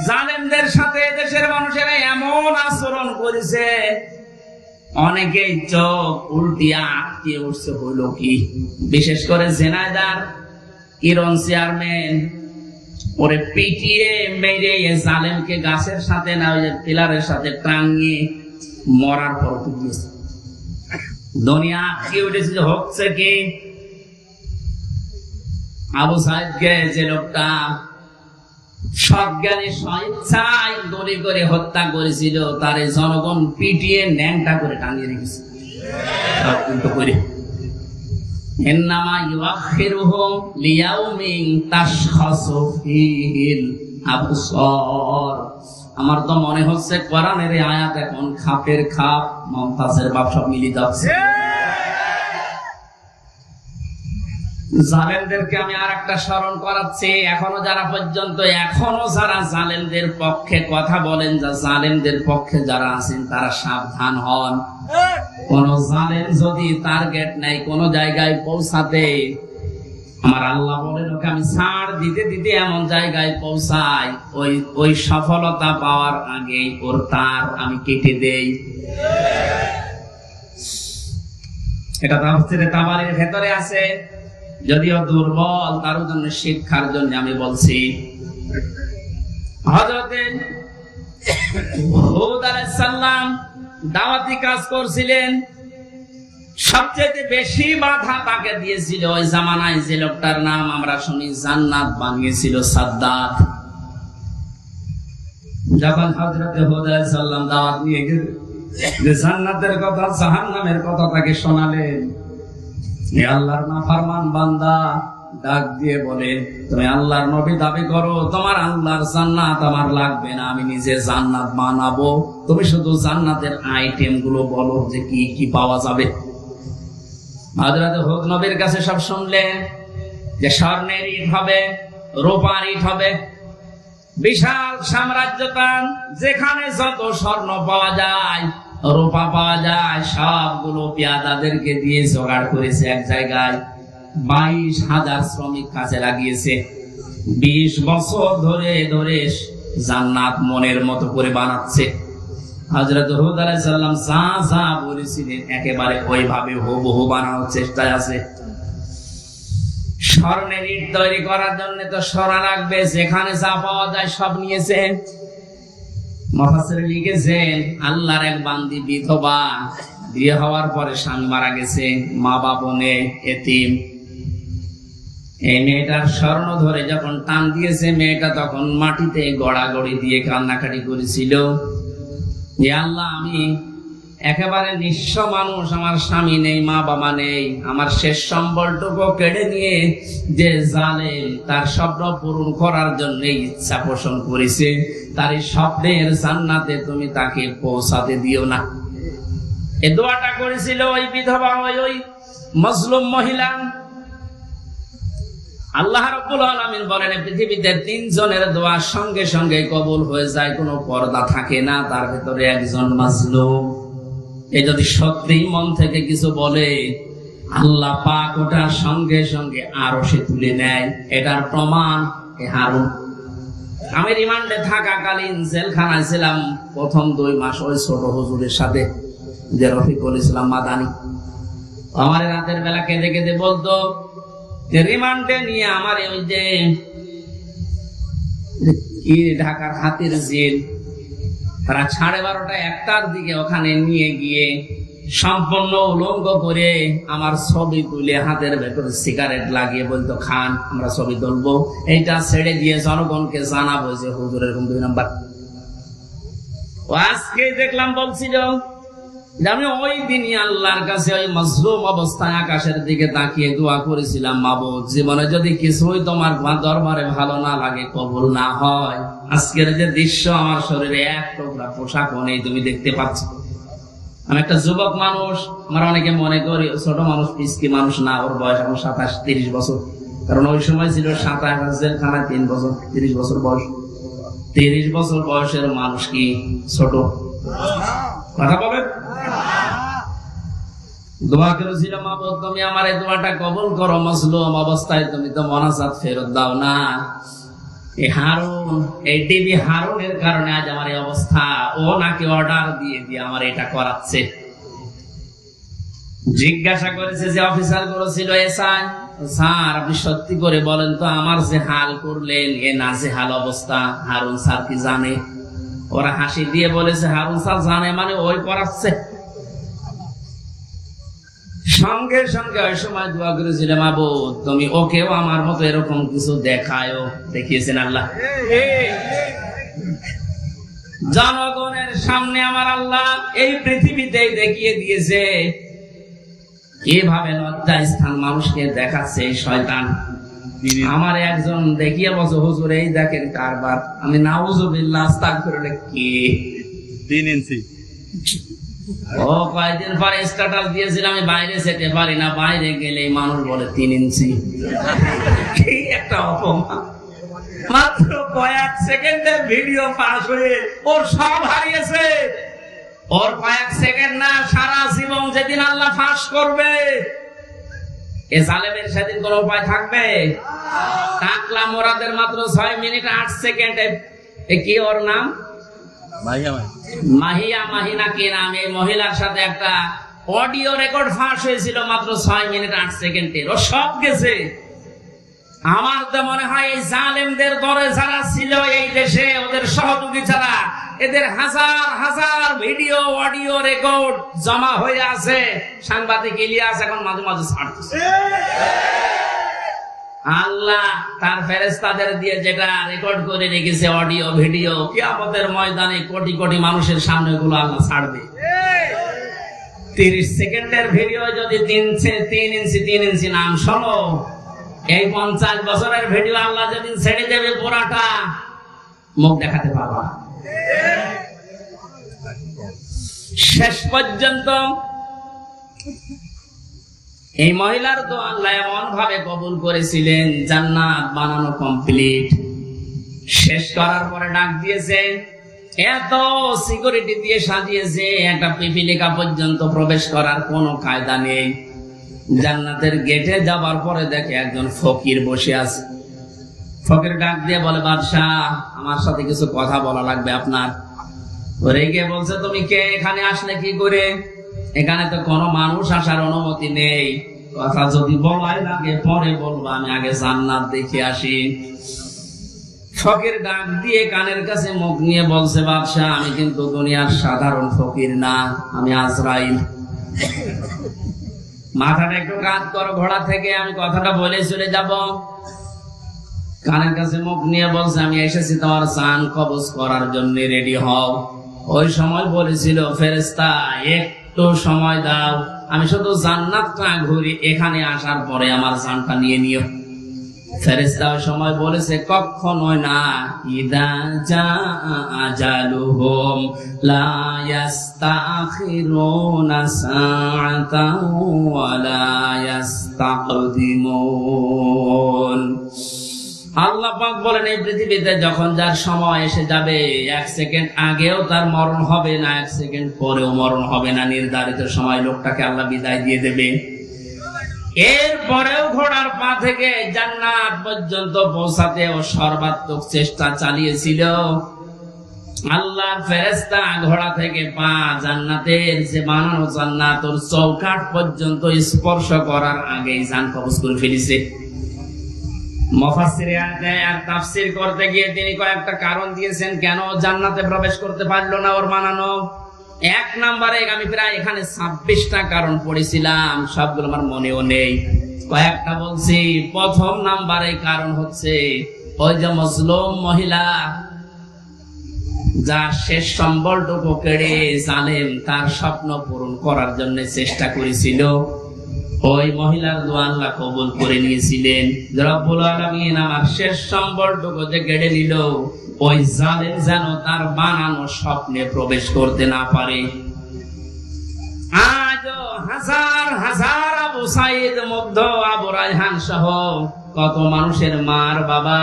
জালেমদের সাথে দেশের মানুষেরা এমন আচরণ করেছে, অনেকেই চোখ উল্টিয়া আটকে উঠছে। হইল কি? বিশেষ করে জেনাদার ইরন চেয়ারম্যান, ওরে পিটিয়ে মেরে জালেমকে গাছের সাথে না ওই পিলারের সাথে টাঙিয়ে মরার পর তুলিয়েছে। দুনিয়া আটকে উঠেছিল। হচ্ছে কি? আবু সাইদকে যে লোকটা সজ্ঞানে স্বেচ্ছায় গুলি করে হত্যা করেছিল, তার জনগণ পিটিয়ে ন্যাংটা করে টাঙিয়ে রেখেছে। উল্টো করে ইন্নামা ইউআখিরুহুম লিয়াউমিন তাশখাসু ফীহিল আবসার। আমার তো মনে হচ্ছে কোরআনের এই আয়াত এখন খাপের খাপ, মমতাজের বাপ সব মিলিয়ে যাচ্ছে। জালেমদেরকে আমি আর একটা স্মরণ করাচ্ছি, এখনো যারা জালেমদের পক্ষে কথা বলেন, যা জালেমদের পক্ষে যারা আছেন তারা সাবধান হন। কোন জালেম যদি টার্গেট নেই কোন জায়গায় পৌঁছাতে, আমার আল্লাহ বলেন ওকে আমি ছাড় দিতে দিতে এমন জায়গায় পৌঁছাই, ওই সফলতা পাওয়ার আগে ওর তার আমি কেটে দেই। এটা তাফসীরে তাবারীর ভেতরে আছে, যদিও দুর্বল, তার জন্য শিক্ষার জন্য আমি বলছি। হযরতে হুদ আলাইহিস সালাম দাওয়াতি কাজ করছিলেন, সবচেয়ে বেশি বাধা তাকে দিয়েছিল ওই জামানায় যে লোকটার নাম আমরা শুনি জান্নাত বানিয়েছিল সাদ্দাত। যখন হযরতে হুদ আলাইহিস সালাম দাওয়াত নিয়ে গেলেন, যে জান্নাতের কথা জাহান্নামের কথা তাকে শোনালেন, এ আল্লাহর নাফরমান বান্দা ডাক দিয়ে বলে, তুমি আল্লাহর নবী দাবি করো, তোমার আল্লাহর জান্নাত আমার লাগবে না, আমি নিজে জান্নাত বানাবো, তুমি শুধু জান্নাতের আইটেম গুলো বলো যে কি কি পাওয়া যাবে। হযরতে হুদ নবীর কাছে সব শুনলেন যে স্বর্ণের ইট হবে, রূপার ইট হবে, বিশাল সাম্রাজ্যটান, যেখানে যত স্বর্ণ পাওয়া যায়, রূপা পাওয়া যায়, সবগুলো পেয়াদাদেরকে দিয়ে জোগাড় করেছে এক জায়গায়। 22,000 শ্রমিক কাজে লাগিয়েছে, 20 বছর ধরে ধরে জান্নাত মনের মতো করে বানাচ্ছে। হযরত হুদ আলাইহিস সালাম যা যা বলেছিলেন একেবারে ওইভাবে হুবহু বানানোর চেষ্টায় আছে। স্বর্ণের ইট তৈরি করার জন্য তো সোনা লাগবে, যেখানে যা পাওয়া যায় সব নিয়েছে। মুফাসসির লিখেছেন, আল্লাহর এক বান্দি বিধবা, বিয়ে হওয়ার পরে স্বামী মারা গেছে, মা বাবা নেই, এতিম। এই মেয়েটার স্বর্ণ ধরে যখন টান দিয়েছে, মেয়েটা তখন মাটিতে গড়াগড়ি দিয়ে কান্নাকাটি করেছিল, যে আল্লাহ আমি একেবারে নিঃস্ব মানুষ, আমার স্বামী নেই, মা বাবা নেই, আমার শেষ সম্বলটুকু কেড়ে নিয়ে যে জালেম তার স্বপ্ন পূরণ করার জন্য ইচ্ছা পোষণ করেছে, তার এই স্বপ্নের জান্নাতে তুমি তাকে পৌঁছাতে দিও না। এই দোয়াটা করেছিল ওই বিধবা, ওই মজলুম মহিলা। আল্লাহ রাব্বুল আলামিন বলেন, পৃথিবীতে 3 জনের দোয়া সঙ্গে সঙ্গে কবুল হয়ে যায়, কোনো পর্দা থাকে না, তার ভিতরে একজন মাজলুম। এই যদি সত্যি মন থেকে কিছু বলে, আল্লাহ পাক ওটা সঙ্গে সঙ্গে আরশে তুলে নেয়। এটার প্রমাণ হারুন। আমি রিমান্ডে থাকাকালীন জেলখানায় ছিলাম প্রথম 2 মাস, ওই ছোট হুজুরের সাথে, যে রফিকুল ইসলাম মাদানী। আমার রাতের বেলা কেঁদে কেঁদে বলতো যে রিমান্ডে নিয়ে আমার ওই যে ঢাকার হাতির জেল, তারা 12:30টা 1টার দিকে ওখানে নিয়ে গিয়ে সম্পূর্ণ উলঙ্গ করে আমার ছবি তুলে হাতের ভেতরে সিগারেট লাগিয়ে বলতো, খান, আমরা ছবি তুলবো, এইটা ছেড়ে দিয়ে জনগণকে জানাবো যে হুজুর এরকম 2 নাম্বার। আজকে দেখলাম বলছিল যে আমি ওই দিনই আল্লাহর কাছে ওই মজলুম অবস্থায় আকাশের দিকে তাকিয়ে দোয়া করেছিলাম, মাবুদ, জীবনে যদি কিছুই তোমার দরবারে ভালো না লাগে, কবুল না হয়, আজকের যে দৃশ্য, আমার শরীরে এক টুকরা পোশাকও নেই, তুমি দেখতে পাচ্ছ। আমি একটা যুবক মানুষ, আমরা অনেকে মনে করি ছোট মানুষ, পিসকি মানুষ না, ওর বয়স এখন 27-30 বছর, কারণ ওই সময় ছিল 27 জেলখানায় 3 বছর, 30 বছর বয়স। 30 বছর বয়সের মানুষ কি ছোট? কথা বলেন। দোয়া করেছিল, মাবুদ তুমি আমার এই দোয়াটা কবুল করো, মজলুম অবস্থায় তুমি তো মোনাজাত ফেরত দাও না। এই হারুন, এই টিভি হারুনের কারণে আজ আমার এই অবস্থা। ও নাকি অর্ডার দিয়ে দিয়ে আমার এটা করাচ্ছে। জিজ্ঞাসা করেছে যে অফিসার গুলো ছিল, এসআই স্যার আপনি সত্যি করে বলেন তো, আমার যে হাল করলেন, এ নাজেহাল অবস্থা, হারুন স্যার কি জানে? ওরা হাসি দিয়ে বলেছে, হারুন স্যার জানে মানে ওই করাচ্ছে। সঙ্গে সঙ্গে ওই সময় দোয়া করেছিলাম, মাবুদ তুমি ওকেও আমার মতো এরকম কিছু দেখায়ও। দেখিয়েছেন আল্লাহ। জনগণের সামনে আমার আল্লাহ এই পৃথিবীতেই দেখিয়ে দিয়েছে কিভাবে লজ্জা স্থান মানুষকে দেখাচ্ছে এই শয়তান। আমার একজন দেখিয়ে বলছে, হুজুর এই দেখেন কারবার। আমি নাউজুবিল্লাহ, আস্তাগফিরুল্লাহ, কি 3 ইঞ্চি ও কয়েকদিন পরে স্ট্যাটাস দিয়েছিলাম আমি বাইরে যেতে পারি না, বাইরে গেলে মানুষ বলে 3 ইঞ্চি। কি একটা অপমান! মাত্র কয়েক সেকেন্ডের ভিডিও পাস হয়ে ওর সব হারিয়েছে। ওর কয়েক সেকেন্ড না, সারা জীবন যেদিন আল্লাহ ফাঁস করবে, এ জালেমের সেদিন কোন উপায় থাকবে? টাকলা মোরাদের মাত্র 6 মিনিট 8 সেকেন্ডে, কি ওর নাম? মাহিনা কি নাম? এই মহিলার সাথে একটা অডিও রেকর্ড ফাঁস হয়েছিল মাত্র 6 মিনিট 8 সেকেন্ডে। ও সব গেছে। আমার তো মনে হয় এই জালেমদের দরে যারা ছিল এই দেশে, ওদের সহযোগী যারা, এদের হাজার হাজার ভিডিও অডিও রেকর্ড জমা হয়ে আছে। সাংবাদিক ইলিয়াস এখন মাঝে মাঝে ছাড়তেছে। আল্লাহ তার ফেরেশতাদের দিয়ে যেটা রেকর্ড করে রেখেছে অডিও ভিডিও, কিয়ামতের ময়দানে কোটি কোটি মানুষের সামনে গুলো আল্লাহ ছাড়বে। 30 সেকেন্ডের ভিডিও যদি 3 ইঞ্চি নাম শোনো, এই 50 বছরের ভিডিও আল্লাহ যেদিন ছেড়ে দেবে পুরাটা, মুখ দেখাতে পারবা। শেষ পর্যন্ত এই মহিলার তো আল্লাহ এমন ভাবে কবুল করেছিলেন, জান্নাত বানানো কমপ্লিট। শেষ করার পরে ডাক দিয়েছে, এত সিকিউরিটি দিয়ে সাজিয়েছে, একটা পিপিলিকা পর্যন্ত প্রবেশ করার কোনো কায়দা নেই। জান্নাতের গেটে যাবার পরে দেখে একজন ফকির বসে আছে। ফকির ডাক দিয়ে বলে, বাদশাহ আমার সাথে কিছু কথা বলা লাগবে আপনার। রেগে বলছে, তুমি কে? এখানে আসলে কি করে? এখানে তো কোনো মানুষ আসার অনুমতি নেই। কথা যদি বলাই লাগে পরে বলবো, আমি আগে জান্নাত দেখে আসি। ফকির ডাক দিয়ে কানের কাছে মুখ নিয়ে বলছে, বাদশাহ আমি কিন্তু দুনিয়ার সাধারণ ফকির না, আমি আজরাইল। মাথাটা একটু কাজ করো ঘোড়া থেকে, আমি কথাটা বলে চলে যাব। কানের কাছে মুখ নিয়ে বলছে, আমি এসেছি তোমার জান কবজ করার জন্য, রেডি হও। ওই সময় বলেছিল ফেরেশতা, একটু সময় দাও, আমি শুধু জান্নাতটা ঘুরি, এখানে আসার পরে আমার জানটা নিয়ে নিও। ফেরেশতা ওই সময় বলেছে, কখনোই না। ইদা জাআ আজালুহুম লা ইস্তাখিরুনা সাআতান ওয়া লা ইস্তাকদিমুন। আল্লাহ পাক বলেন, এই পৃথিবীতে যখন যার সময় এসে যাবে, 1 সেকেন্ড আগেও তার মরণ হবে না, 1 সেকেন্ড পরেও মরণ হবে না। নির্ধারিত সময় লোকটাকে আল্লাহ বিদায় দিয়ে দেবে। এরপরেও ঘোড়ার পা থেকে জান্নাত পর্যন্ত পৌঁছাতে ও সর্বাত্মক চেষ্টা চালিয়েছিল। আল্লাহর ফেরেশতা ঘোড়া থেকে পা জান্নাতের যে বানানো জান্নাত ওর চৌকাঠ পর্যন্ত স্পর্শ করার আগেই জান কবজ করে ফেলেছে। মুফাসসির আর তাফসীর করতে গিয়ে তিনি কয়েকটা কারণ দিয়েছেন কেন জান্নাতে প্রবেশ করতে পারলো না ওর বানানো। 1 নম্বরে আমি প্রায় এখানে 26টা কারণ পড়েছিলাম, সবগুলো আমার মনেও নেই, কয়েকটা বলছি। প্রথম নাম্বারে কারণ হচ্ছে ওই যে মজলুম মহিলা, যার শেষ সম্বলটুকু কেড়ে জালেম তার স্বপ্ন পূরণ করার জন্য চেষ্টা করেছিল, ওই মহিলার দোয়া আল্লাহ কবুল করে নিয়েছিলেন। রব্বুল আলামিন আমার শেষ সম্বলটুকু যে কেড়ে নিল, ওই জালেম যেন তার বানানো স্বপ্নে প্রবেশ করতে না পারে। আজ হাজার হাজার আবু সাইদ মুগ্ধ, আবু রায়হান সহ কত মানুষের মার বাবা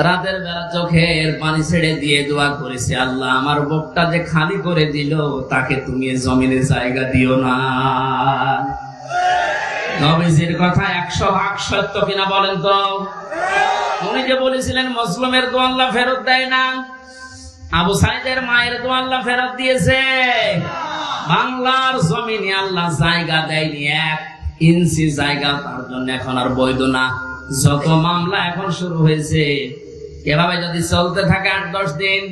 রাতের বেলা চোখের পানি ছেড়ে দিয়ে দোয়া করেছে, আল্লাহ আমার বুকটা যে খালি করে দিল, তাকে তুমি জমিনে জায়গা দিও না। নবীজির কথা 100% সত্য কিনা বলেন তো? উনি যে বলেছিলেন মুসলিমের দোয়া আল্লাহ ফেরত দেয় না, আবু সাইদের মায়ের দোয়া আল্লাহ ফেরত দিয়েছে। বাংলার জমিনে আল্লাহ জায়গা দেয়নি, 1 ইঞ্চি জায়গা তার জন্য এখন আর বৈধ না। যত মামলা এখন শুরু হয়েছে, এভাবে যদি চলতে থাকে 8-10 দিন,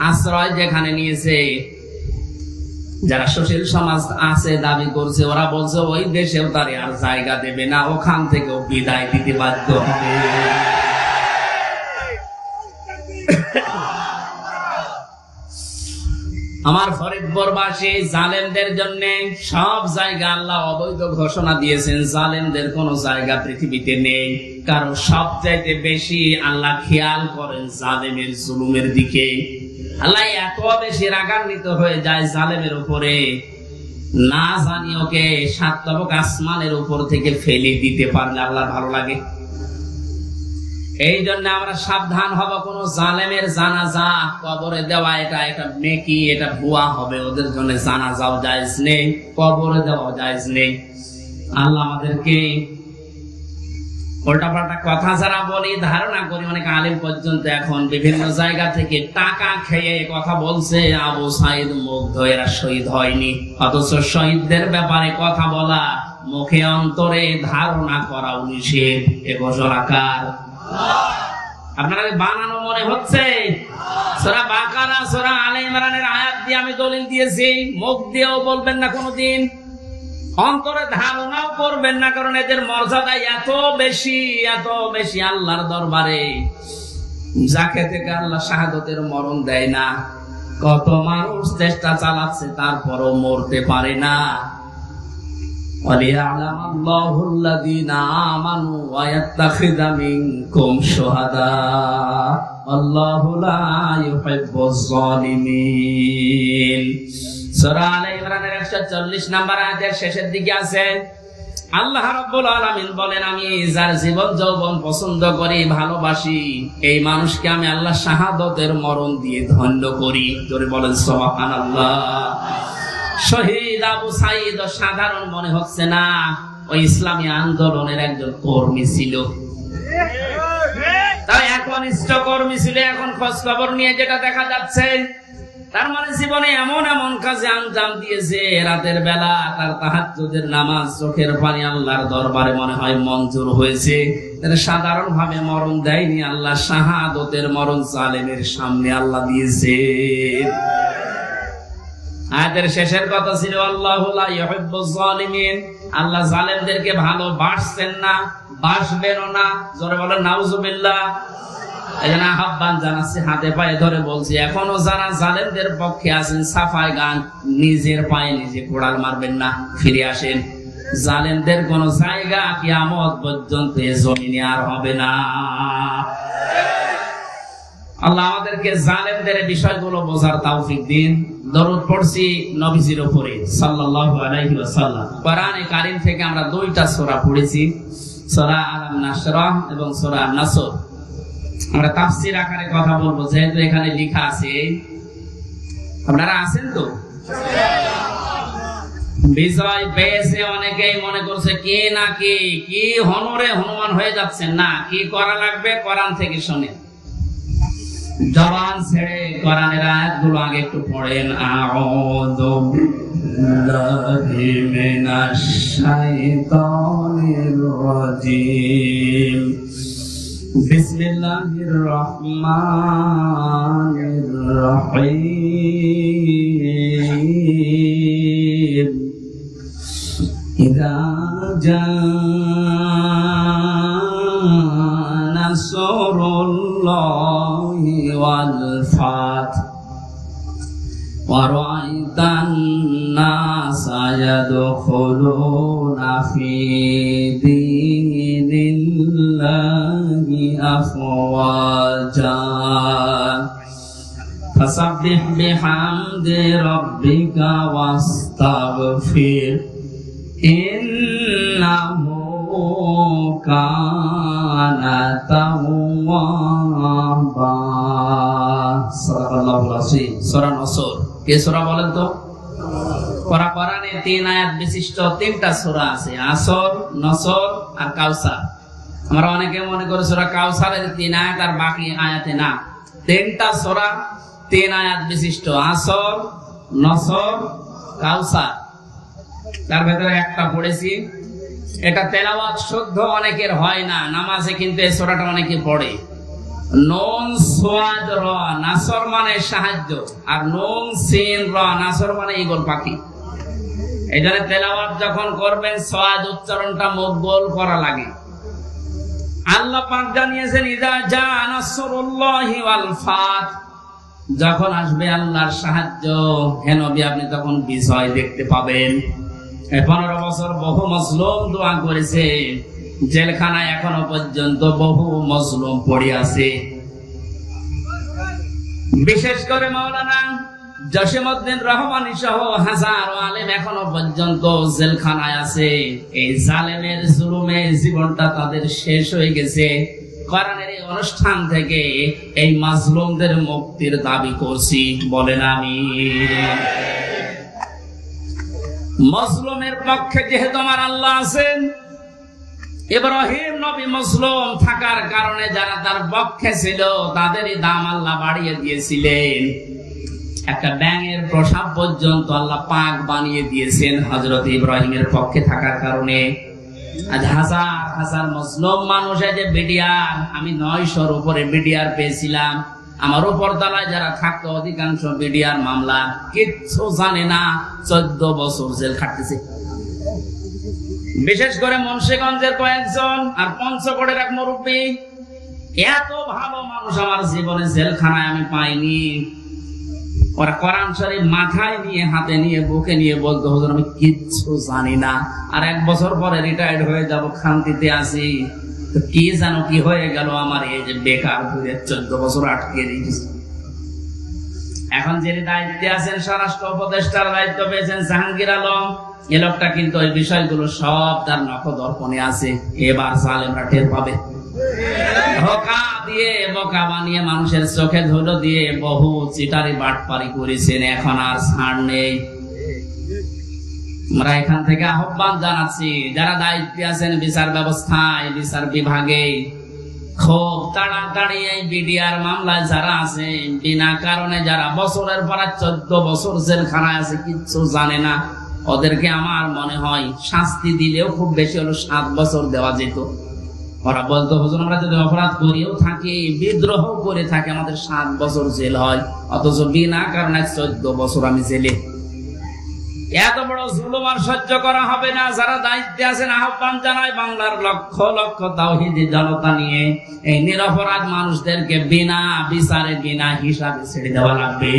আশ্রয় যেখানে নিয়েছে, যারা সুশীল সমাজ আছে দাবি করছে, ওরা বলছে ওই দেশেও তারে আর জায়গা দেবে না, ওখান থেকেও বিদায় দিতে বাধ্য হবে। আমার ফরিদপুরবাসী জালেমদের জন্য সব জায়গা আল্লাহ অবৈধ ঘোষণা দিয়েছেন, জালেমদের কোন জায়গা পৃথিবীতে নেই। কারণ সবচাইতে বেশি আল্লাহ খেয়াল করেন জালেমের জুলুমের দিকে। আল্লাহ এত বেশি রাগান্বিত হয়ে যায় জালেমের উপরে, না জানি ওকে 7 তবক আসমানের উপর থেকে ফেলে দিতে পারলে আল্লাহ ভালো লাগে। এই জন্য আমরা সাবধান হব, কোন জালেমের জানাজা কবরে দেওয়া এটা একটা নেকি, এটা ভুয়া হবে। ওদের জন্য জানাজাও জায়েজ নেই, কবরে দেওয়া জায়েজ নেই। আল্লাহ আমাদেরকে উল্টাপাল্টা কথা যারা বলি, ধারণা করি অনেক আলেম পর্যন্ত এখন বিভিন্ন জায়গা থেকে টাকা খেয়ে কথা বলছে, আবু সাইদ মুগ্ধ, এরা শহীদ হয়নি। অথচ শহীদদের ব্যাপারে কথা বলা, মুখে অন্তরে ধারণা করা নিষেধ। এ ঘোষণা কার? আপনারা বানানো মনে হচ্ছে? সূরা বাকারা, সূরা আলে ইমরানের আয়াত দিয়ে আমি দলিল দিয়েছি। মুখ দিয়েও বলবেন না কোনদিন, অন্তরে ধারণাও করবেন না, কারণ এদের মর্যাদা এত বেশি, এত বেশি আল্লাহর দরবারে, যাকে থেকে আল্লাহ শাহাদতের মরণ দেয় না। কত মানুষ চেষ্টা চালাচ্ছে, তারপরও মরতে পারে না। وَلِيَعْلَمَ اللَّهُ الَّذِينَ آمَنُوا وَيَتَّخِذَ مِنكُمْ شُهَدَاءَ وَاللَّهُ لَا يُحِبُّ الظَّالِمِينَ। সূরা আলে ইমরানের 140 নম্বর আয়াতের শেষের দিকে আছে, আল্লাহ রাব্বুল আলামিন বলেন, আমি যার জীবন যৌবন পছন্দ করি, ভালোবাসি, এই মানুষকে আমি আল্লাহ শাহাদতের মরণ দিয়ে ধন্য করি। জোরে বলেন সুবহানাল্লাহ। শহীদ আবু সাইদ সাধারণ মনে হচ্ছে না, ওই ইসলামী আন্দোলনের একজন কর্মী ছিল। তাই একনিষ্ঠ কর্মী ছিল। এখন খোঁজ খবর নিয়ে যেটা দেখা যাচ্ছে, তার মানে জীবনে এমন এমন কাজে আঞ্জাম দিয়েছে, রাতের বেলা তার তাহাজ্জুদের নামাজ, চোখের পানি আল্লাহর দরবারে মনে হয় মঞ্জুর হয়েছে। সাধারণ ভাবে মরণ দেয়নি, আল্লাহ শাহাদতের মরণ জালেমের সামনে আল্লাহ দিয়েছে। আয়াতের শেষের কথা ছিল, আল্লাহু লা ইউহিব্বুজ জালিমিন, আল্লাহ জালেমদেরকে ভালোবাসছেন না, বাসবেনও না। জোরে বলেন নাউজুবিল্লাহ। এজন্য আহ্বান জানাচ্ছি, হাতে পায়ে ধরে বলছি, এখনো যারা জালেমদের পক্ষে আছেন, সাফাই গান, নিজের পায়ে নিজে কোড়াল মারবেন না, ফিরে আসেন। জালেমদের কোন জায়গা কিয়ামত পর্যন্ত এ জমিনে আর হবে না। আল্লাহ আমাদেরকে জালেমদের বিষয়গুলো বোঝার তৌফিক দিন। দরুদ পড়ছি নবীজির উপরে সাল্লাল্লাহু আলাইহি ওয়াসাল্লাম। কোরআনে কারীম থেকে আমরা 2টা সূরা পড়েছি, সূরা আল-নাশরাহ এবং সূরা আন-নাসর। আমরা তাফসীর আকারে কথা বলবো, যেহেতু এখানে লেখা আছে। আপনারা আছেন তো? বিজয় পেয়েছে অনেকেই মনে করছে কি না কি হনরে হনুমান হয়ে যাচ্ছেন না, কি করা লাগবে কোরআন থেকে শুনেন। জবান ছেড়ে কোরআনের আয়াতগুলো আগে একটু পড়েন। আউযু বিল্লাহি মিনাশ শাইতানির রাজীম, বিসমিল্লাহির রহমানির রহিম। ইযা জাআ নাসরুল্লাহি ওয়াল ফাত ওয়া রাআইতান নাসা ইয়াদখুলুনা ফি দীনিল্লাহি আফওয়াজা ফাসাব্বিহ বিহামদি রাব্বিকা ওয়াস্তাগফির ইন্নাহু কানা তাওয়াবা। সাল্লাল্লাহু আলাইহি সূরা নসর। কে সূরা বলেন তো? কোরআনে 3 আয়াত বিশিষ্ট 3টা সূরা আছে, আসর, নসর আর কাউসার। আমরা অনেকে মনে করে সূরা কাউসারের 3 আয়াত আর বাকি আয়াতে না। 3টা সূরা 3 আয়াত বিশিষ্ট, আসর, নসর, কাউসার। তার ভেতরে একটা পড়েছি, এটা তেলাওয়াত শুদ্ধ অনেকের হয় না নামাজে, কিন্তু এই সূরাটা অনেকে পড়ে। নুন সাদ র, নাসর মানে সাহায্য, আর নুন সিন র, নাসর মানে ঈগল পাখি। এইজন্য তেলাওয়াত যখন করবেন সাদ উচ্চারণটা মুখ গোল করা লাগে। আল্লাহ পাক জানিয়েছেন, ইযা জা নাসরুল্লাহি ওয়াল ফাত, যখন আসবে আল্লাহর সাহায্য, হে নবী আপনি তখন বিজয় দেখতে পাবেন। 15 বছর বহু মজলুম দোয়া করেছে, জেলখানায় এখনো পর্যন্ত বহু মজলুম পড়ে আছে। বিশেষ করে মাওলানা জসিমউদ্দিন রহমানী সহ হাজারো আলেম এখনো পর্যন্ত জেলখানায় আছে। এই জালেমের জুলুমে জীবনটা তাদের শেষ হয়ে গেছে। কোরআনের এই অনুষ্ঠান থেকে এই মাজলুমদের মুক্তির দাবি করছি, বলেন আমিন। মাজলুমের পক্ষে যেহেতু আমার আল্লাহ আছেন, ইব্রাহিম নবী মুসলিম থাকার কারণে যারা তার পক্ষে ছিল তাদেরই দাম আল্লাহ বাড়িয়ে দিয়েছিলেন। একটা ব্যাঙের প্রসাব পর্যন্ত আল্লাহ পাক বানিয়ে দিয়েছেন হযরত ইব্রাহিমের পক্ষে থাকার কারণে। আজ হাজার হাজার মুসলিম মানুষ, যে বিডিআর, আমি 900-র উপরে বিডিআর পেয়েছিলাম। আমার উপর তলায় যারা থাকতো অধিকাংশ বিডিআর মামলা, কিচ্ছু জানে না, 14 বছর জেল খাটতেছে। বিশেষ করে মুন্সিগঞ্জের কয়েকজন আর পঞ্চগড়ের এক মুরব্বী, এত ভালো মানুষ আমার জীবনে জেলখানায় আমি পাইনি। ওরা কোরআন শরীফ মাথায় নিয়ে, হাতে নিয়ে, বুকে নিয়ে বলতো, হুজুর আমি কিচ্ছু জানি না, আর 1 বছর পরে রিটায়ার্ড হয়ে যাব, শান্তিতে আছি। তো কি জানো কি হয়ে গেল আমার, এই যে বেকার ঘুরে 14 বছর আটকে রেখেছি। এখন যিনি দায়িত্বে আছেন, স্বরাষ্ট্র উপদেষ্টার দায়িত্ব পেয়েছেন জাহাঙ্গীর আলম, এ লোকটা কিন্তু ওই বিষয়গুলো সব তার নখদর্পণে আছে। এবার জালেমরা টের পাবে। ধোঁকা দিয়ে, বোকা বানিয়ে, মানুষের চোখে ধুলো দিয়ে বহু চিটারি বাটপারি করেছেন, এখন আর ছাড় নেই। আমরা এখান থেকে আহ্বান জানাচ্ছি, যারা দায়িত্বে আছেন বিচার ব্যবস্থায়, বিচার বিভাগে, খুব তাড়াতাড়ি এই বিডিআর মামলায় যারা আছে, বিনা কারণে যারা বছরের পর 14 বছর জেলখানায় আছে, কিচ্ছু জানে না, ওদেরকে আমার মনে হয় শাস্তি দিলেও খুব বেশি হলো 7 বছর দেওয়া যেত। ওরা বলতো, হুজুর আমরা যদি অপরাধ করিও থাকি, বিদ্রোহ করে থাকি, আমাদের 7 বছর জেল হয়, অথচ বিনা কারণে 14 বছর আমি জেলে। এত বড় জুলুম আর সহ্য করা হবে না। যারা দায়িত্বে আছেন আহ্বান জানায়, বাংলার লক্ষ লক্ষ তাওহীদি জনতা নিয়ে এই নিরপরাধ মানুষদেরকে বিনা বিচারে, বিনা হিসাবে ছেড়ে দেওয়া লাগবে।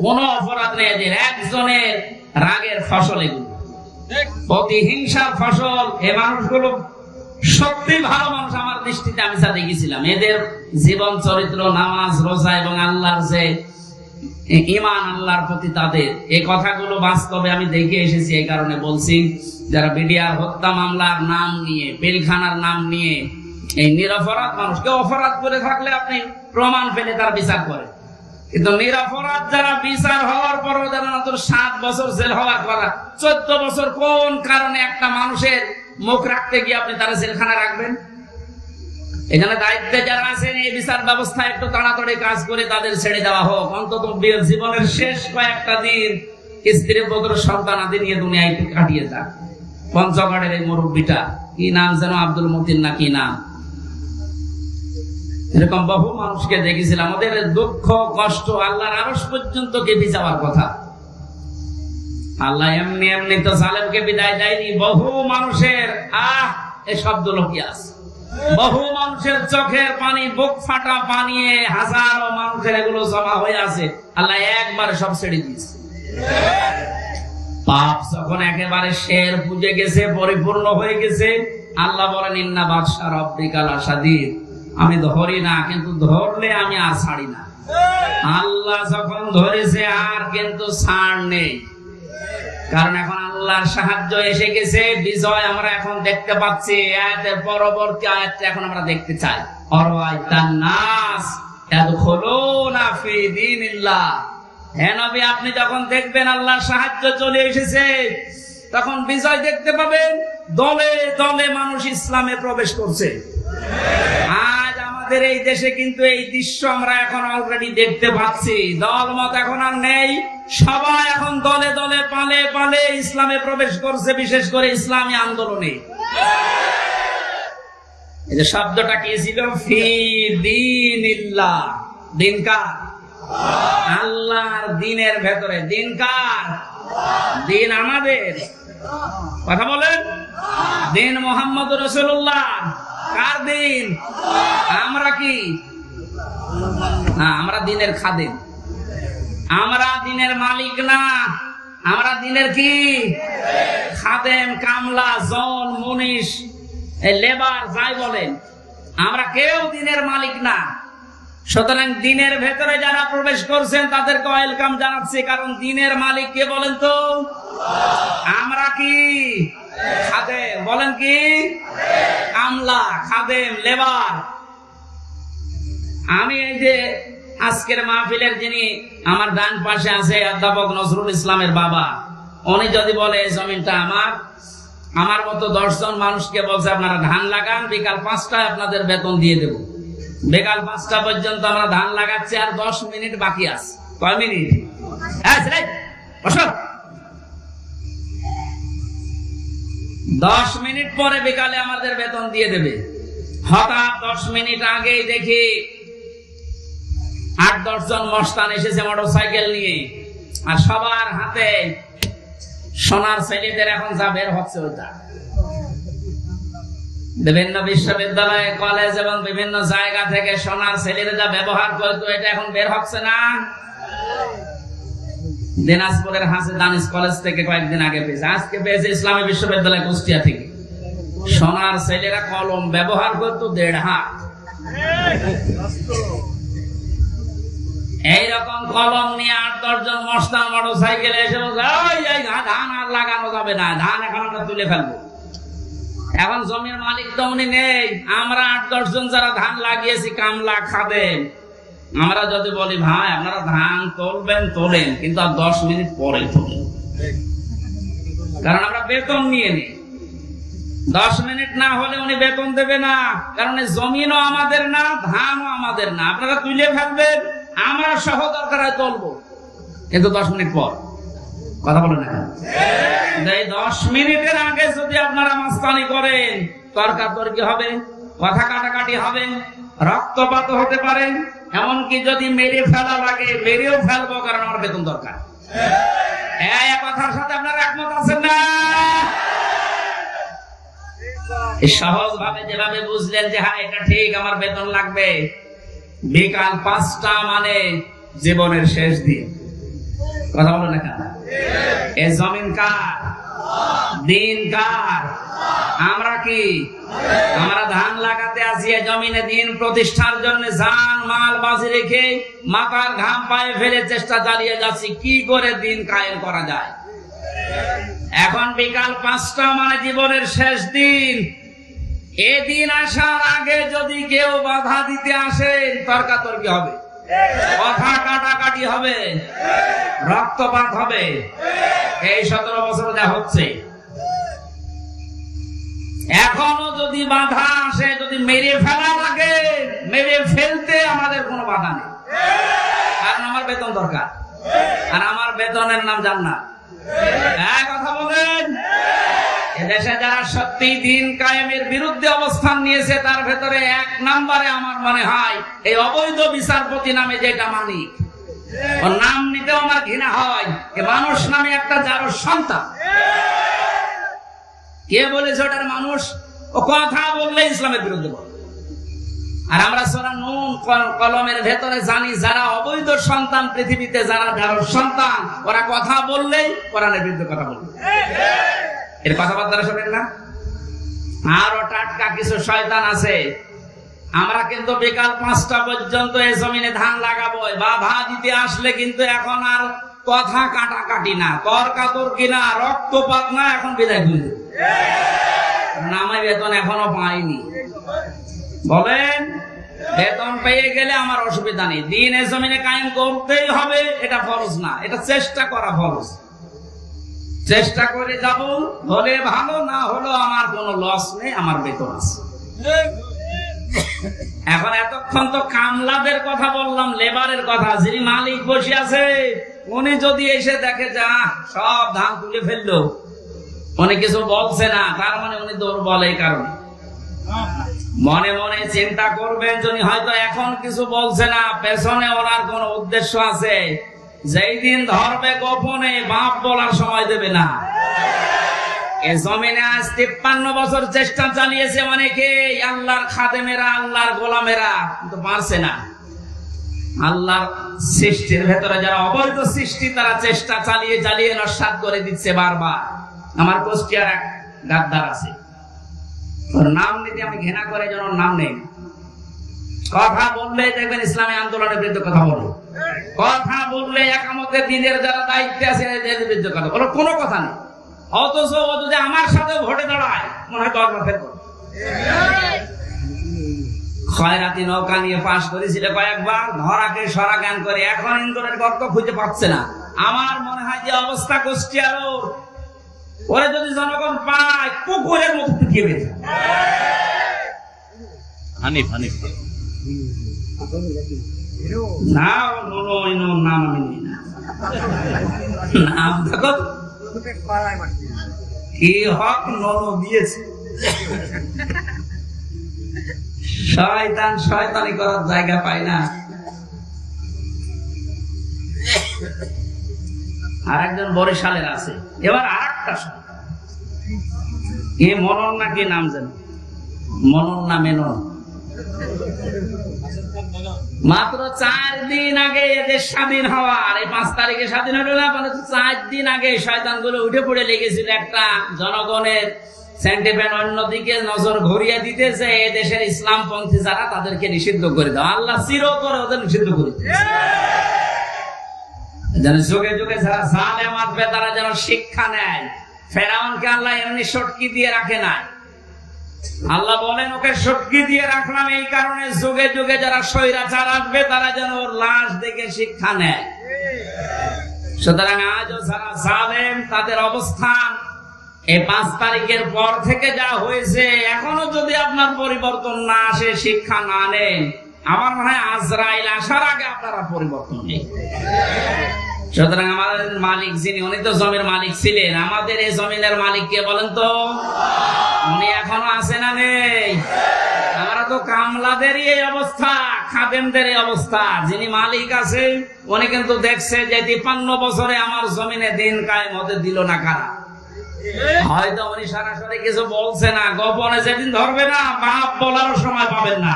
কোন অপরাধ নেই এদের, একজনের রাগের ফসল এগুলো, প্রতিহিংসার ফসল। এই মানুষগুলো সত্যি ভালো মানুষ আমার দৃষ্টিতে, আমি যা দেখেছিলাম এদের জীবন চরিত্র, নামাজ, রোজা এবং আল্লাহর যে ঈমান, আল্লাহর প্রতি তাদের, এই কথাগুলো বাস্তবে আমি দেখে এসেছি। এই কারণে বলছি, যারা বিডিআর হত্যা মামলার নাম নিয়ে, পিলখানার নাম নিয়ে এই নিরপরাধ মানুষকে, অপরাধ করে থাকলে আপনি প্রমাণ পেলে তার বিচার করে, কিন্তু নিরপরাধ যারা বিচার হওয়ার পর যারা মাত্র 7 বছর জেল হওয়ার কথা, 14 বছর কোন কারণে একটা মানুষের মুখ রাখতে গিয়ে আপনি তারা জেলখানা রাখবেন? এখানে দায়িত্বে যারা আছেন, এই বিচার ব্যবস্থা একটু তাড়াতাড়ি কাজ করে তাদের ছেড়ে দেওয়া হোক। অন্তত জীবনের শেষ কয়েকটা দিন স্ত্রী পুত্র সন্তান আদি নিয়ে দুনিয়ায় কাটিয়ে যাক। পঞ্চগড়ের এই মুরব্বীটা, কি নাম যেন, আব্দুল মতিন না কি নাম, এরকম বহু মানুষকে দেখেছিলাম। ওদের দুঃখ কষ্ট আল্লাহর আরশ পর্যন্ত কেঁপে যাওয়ার কথা। আল্লাহ এমনি এমনি তো জালেমকে বিদায় দেয়নি। বহু মানুষের এই শব্দ লোকিয়ে আছে, বহু মানুষের চোখের পানি, বুক ফাটা পানি, হাজারো মানুষের এগুলো জমা হয়ে আছে। আল্লাহ একবারে সব ছেড়ে দিয়েছে। পাপ যখন একেবারে শের পুজে গেছে, পরিপূর্ণ হয়ে গেছে, আল্লাহ বলেন, ইন্না বাদশা রব্বিকা লাশাদীদ, আমি ধরি না, কিন্তু ধরলে আমি আর ছাড়ি না। আল্লাহ যখন ধরেছে আর কিন্তু ছাড় নেই, কারণ এখন আল্লাহর সাহায্য এসে গেছে, বিজয় আমরা এখন দেখতে পাচ্ছি। আয়াতের পরবর্তী আয়াতটা এখন আমরা দেখতে চাই। অরাইতান নাস ইয়াদখুলুনা ফি দীনিল্লাহ, হে নবী আপনি যখন দেখবেন আল্লাহর সাহায্য চলে এসেছে, তখন বিজয় দেখতে পাবেন। দলে দলে মানুষ ইসলামে প্রবেশ করছে। আজ আমাদের এই দেশে কিন্তু এই দৃশ্য আমরা এখন অলরেডি দেখতে পাচ্ছি। দলমত এখন আর নেই, সবাই এখন দলে দলে, পালে পালে ইসলামে প্রবেশ করছে, বিশেষ করে ইসলামী আন্দোলনে। এই যে শব্দটা কি ছিল, ফি দীনিল্লাহ, দিন কার? আল্লাহর দিনের ভেতরে। দিন কার? দিন আমাদের। কথা বলেন, দিন মুহাম্মদুর রাসূলুল্লাহ। কার দিন? আমরা কি? না, আমরা দিনের খাদেম, আমরা দিনের মালিক না, আমরা দিনের কি? খাদেম, কামলা, জন, মুনিশ, লেবার, যাই বলেন, আমরা কেউ দিনের মালিক না। সুতরাং দিনের ভেতরে যারা প্রবেশ করছেন তাদেরকে ওয়েলকাম জানাচ্ছি, কারণ দিনের মালিক কে বলেন তো? আমরা কি খাদেম? বলেন কি? আমলা, খাদেম, লেবার। আমি এই যে আজকের মাহফিলের যিনি আমার ডান পাশে আছে অধ্যাপক নজরুল ইসলামের বাবা, উনি যদি বলে এই জমিনটা আমার মতো 10 জন মানুষকে বলছে আপনারা ধান লাগান, বিকাল 5টায় আপনাদের বেতন দিয়ে দেব। বিকাল 5টা পর্যন্ত আমরা ধান লাগাচ্ছি, আর 10 মিনিট বাকি আছে। কয় মিনিট? হ্যাঁ, 10 মিনিট পরে বিকালে আমাদের বেতন দিয়ে দেবে। হঠাৎ 10 মিনিট আগেই দেখি 8-10 জন মস্তান এসেছে মোটরসাইকেল নিয়ে, আর সবার হাতে সোনার ছেলেদের এখন যা বের হচ্ছে ওইটা। বিভিন্ন বিশ্ববিদ্যালয়, কলেজ এবং বিভিন্ন জায়গা থেকে সোনার ছেলেরা যা ব্যবহার করতো এটা এখন বের হচ্ছে না। দিনাজপুরের হাসে দানিশ কলেজ থেকে কয়েকদিন আগে পেয়েছে, আজকে পেয়েছে ইসলামী বিশ্ববিদ্যালয় কুষ্টিয়া থেকে। সোনার ছেলেরা কলম ব্যবহার করতো 1.5 হাত। এইরকম কলম নিয়ে 8-10 জন মস্তান মোটরসাইকেলে এসে ধান আর লাগানো যাবে না, ধান এখন আমরা তুলে ফেলবো। এখন জমির মালিক তো উনি নেই, আমরা 8-10 জন যারা ধান লাগিয়েছি কামলা, খাদেম, আমরা যদি বলি ভাই আপনারা ধান তুলবেন তোলেন, কিন্তু আর 10 মিনিট পরে তোলেন, কারণ আমরা বেতন নিয়ে নিই। 10 মিনিট না হলে উনি বেতন দেবে না, কারণ জমিনও আমাদের না, ধানও আমাদের না। আপনারা তুলে ফেলবেন, আমরা সহ দরকার হয় তুলবো, কিন্তু 10 মিনিট পর। কথা বলেন না? 10 মিনিটের আগে যদি আপনারা মাস্তানি করেন, তর্কাতর্কি হবে, কথা কাটাকাটি হবে, রক্তপাত হতে পারে, এমনকি যদি মেরে ফেলা লাগে মেরেও ফেলবো, কারণ আমার বেতন দরকার। এই কথার সাথে আপনারা একমত আছেন না? সহজ ভাবে যেভাবে বুঝলেন যে হ্যাঁ এটা ঠিক, আমার বেতন লাগবে, বিকাল 5টা মানে জীবনের শেষ দিন। কথা বলো না কেন? এ জমিন কার? দিন কার? আমরা কি? আমরা ধান লাগাতে আসি এই জমিনে, দিন প্রতিষ্ঠার জন্য জান মাল বাজি রেখে মাথার ঘাম পায়ে ফেলে চেষ্টা চালিয়ে যাচ্ছি কি করে দিন কায়েম করা যায়। এখন বিকাল 5টা মানে জীবনের শেষ দিন। এদিন আসার আগে যদি কেউ বাধা দিতে আসে, তর্কাতর্কি হবে, কথা কাটাকাটি হবে, রক্তপাত হবে। এই 17 বছর যা হচ্ছে, এখনো যদি বাধা আসে, যদি মেরে ফেলা লাগে, মেরে ফেলতে আমাদের কোনো বাধা নেই, কারণ আমার বেতন দরকার, আর আমার বেতনের নাম জান্নাত। কথা বলেন? এদেশে যারা সত্যি দিন কায়েমের বিরুদ্ধে অবস্থান নিয়েছে, তার ভেতরে 1 নম্বরে আমার মনে হয় এই অবৈধ বিচারপতি নামে যেটা মানিক, ওর নাম নিতেও আমার ঘৃণা হয়। মানুষ নামে একটা যার সন্তান, কে বলেছে ওটার মানুষ? ও কথা বললে ইসলামের বিরুদ্ধে বলে। আর আমরা সূরা নূন কলমের ভেতরে জানি যারা অবৈধ সন্তান পৃথিবীতে, যারা যার সন্তান, ওরা কথা বললেই কোরআনের বিরুদ্ধে কথা বলবে। এর কথাবার্তা শোনেন না? আরো টাটকা কিছু শয়তান আছে। আমরা কিন্তু বিকাল 5টা পর্যন্ত এই জমিনে ধান লাগাবো, বাধা দিতে আসলে কিন্তু এখন আর কথা কাটাকাটি না, তর্কাতর্কি না, রক্তপাত না, এখন বিদায় করে দেব। নামে বেতন এখনো পাইনি, বলেন বেতন পেয়ে গেলে আমার অসুবিধা নেই। দিন এই জমিনে কায়েম করতেই হবে, এটা ফরজ না, এটা চেষ্টা করা ফরজ। চেষ্টা করে যাব, হলে ভালো, না হলো আমার কোনো লস নেই, আমার বেতন আছে। এখন এতক্ষণ তো কামলাদের কথা বললাম, লেবারের কথা। যিনি মালিক বসে আছে, উনি যদি এসে দেখে যা সব ধান তুলে ফেললো, উনি কিছু বলছে না, তার মানে উনি দুর্বল। এই কারণে মনে মনে চিন্তা করবেন, যদি হয়তো এখন কিছু বলছে না, পেছনে ওনার কোন উদ্দেশ্য আছে। যেই দিন ধরবে গোপনে, বাপ বলার সময় দেবে না। এ জমিনে আজ 53 বছর চেষ্টা চালিয়েছে অনেকে, আল্লাহর খাদেমেরা, আল্লাহর গোলামেরা, কিন্তু পারছে না। আল্লাহর সৃষ্টির ভেতরে যারা অবৈধ সৃষ্টি, তারা চেষ্টা চালিয়ে চালিয়ে নস্যাৎ করে দিচ্ছে বারবার। আমার কুষ্টিয়ার এক গাদ্দার আছে, ওর নাম নিতে আমি ঘৃণা করে, যেন নাম নেই। কথা বললে দেখবেন ইসলামী আন্দোলনের বিরুদ্ধে কথা বলে, কথা বললে একামতের দিনের যারা দায়িত্বে আছে এদের বিরুদ্ধে কথা বলে, কোনো কথা নেই। অথচ ও যদি আমার সাথে ভোটে দাঁড়ায় মনে হয় 10 বার ফেল করবে। খয়রাতি নৌকা নিয়ে পাশ করেছিল কয়েকবার, ধরাকে সরা জ্ঞান করে, এখন ইন্দোরের গর্ত খুঁজে পাচ্ছে না। আমার মনে হয় যে অবস্থা কুষ্টিয়ার, ওরে যদি জনগণ পায় পুকুরের মতো পিটিয়ে বেঁধে। হানিফ হানিফ না নাম আমি নিই না, নাম দেখো কি হক নন দিয়েছে। শয়তান শয়তানি করার জায়গা পায় না। আর একজন বরিশালের আছে, এবার আর একটা শয়তান, এ মনন না কি নাম যেন, মনন না মেনন, মাত্র 4 দিন আগে এদের স্বাধীন হওয়ার, এই 5 তারিখে স্বাধীন হলো না, 4 দিন আগে শয়তানগুলো উঠে পড়ে লেগেছিল একটা জনগণের সেন্টিমেন্ট অন্যদিকে নজর ঘুরিয়ে দিতেছে, এদেশের ইসলামপন্থী যারা তাদেরকে নিষিদ্ধ করে দাও। আল্লাহ চিরতরে ওদের নিষিদ্ধ করে যেন যুগে যুগে যারা জালেম আসবে তারা যেন শিক্ষা নেয়। ফেরাউনকে আল্লাহ এমনি সটকি দিয়ে রাখে নাই, আল্লাহ বলেন ওকে সটকি দিয়ে রাখলাম এই কারণে যুগে যুগে যারা স্বৈরাচার আসবে তারা যেন ওর লাশ দেখে শিক্ষা নেয়। সুতরাং আজও যারা জালেম তাদের অবস্থান এই 5 তারিখের পর থেকে যা হয়েছে, এখনো যদি আপনার পরিবর্তন না আসে, শিক্ষা না নেন, আমার মনে হয় আজরাইল আসার আগে আপনারা পরিবর্তন নেই। সুতরাং আমাদের মালিক যিনি, উনি তো জমির মালিক ছিলেন, আমাদের এই জমিনের মালিক কে বলেন তো? উনি এখনো আছে না নেই? আমরা তো কামলাদেরই এই অবস্থা, খাদেমদের এই অবস্থা। যিনি মালিক আছে উনি কিন্তু দেখছে যে 53 বছরে আমার জমিনে দিন কায়েম হতে দিল না কারা। হয়তো উনি সরাসরি কিছু বলছে না, গোপনে যেদিন ধরবে না বাপ বলারও সময় পাবেন না।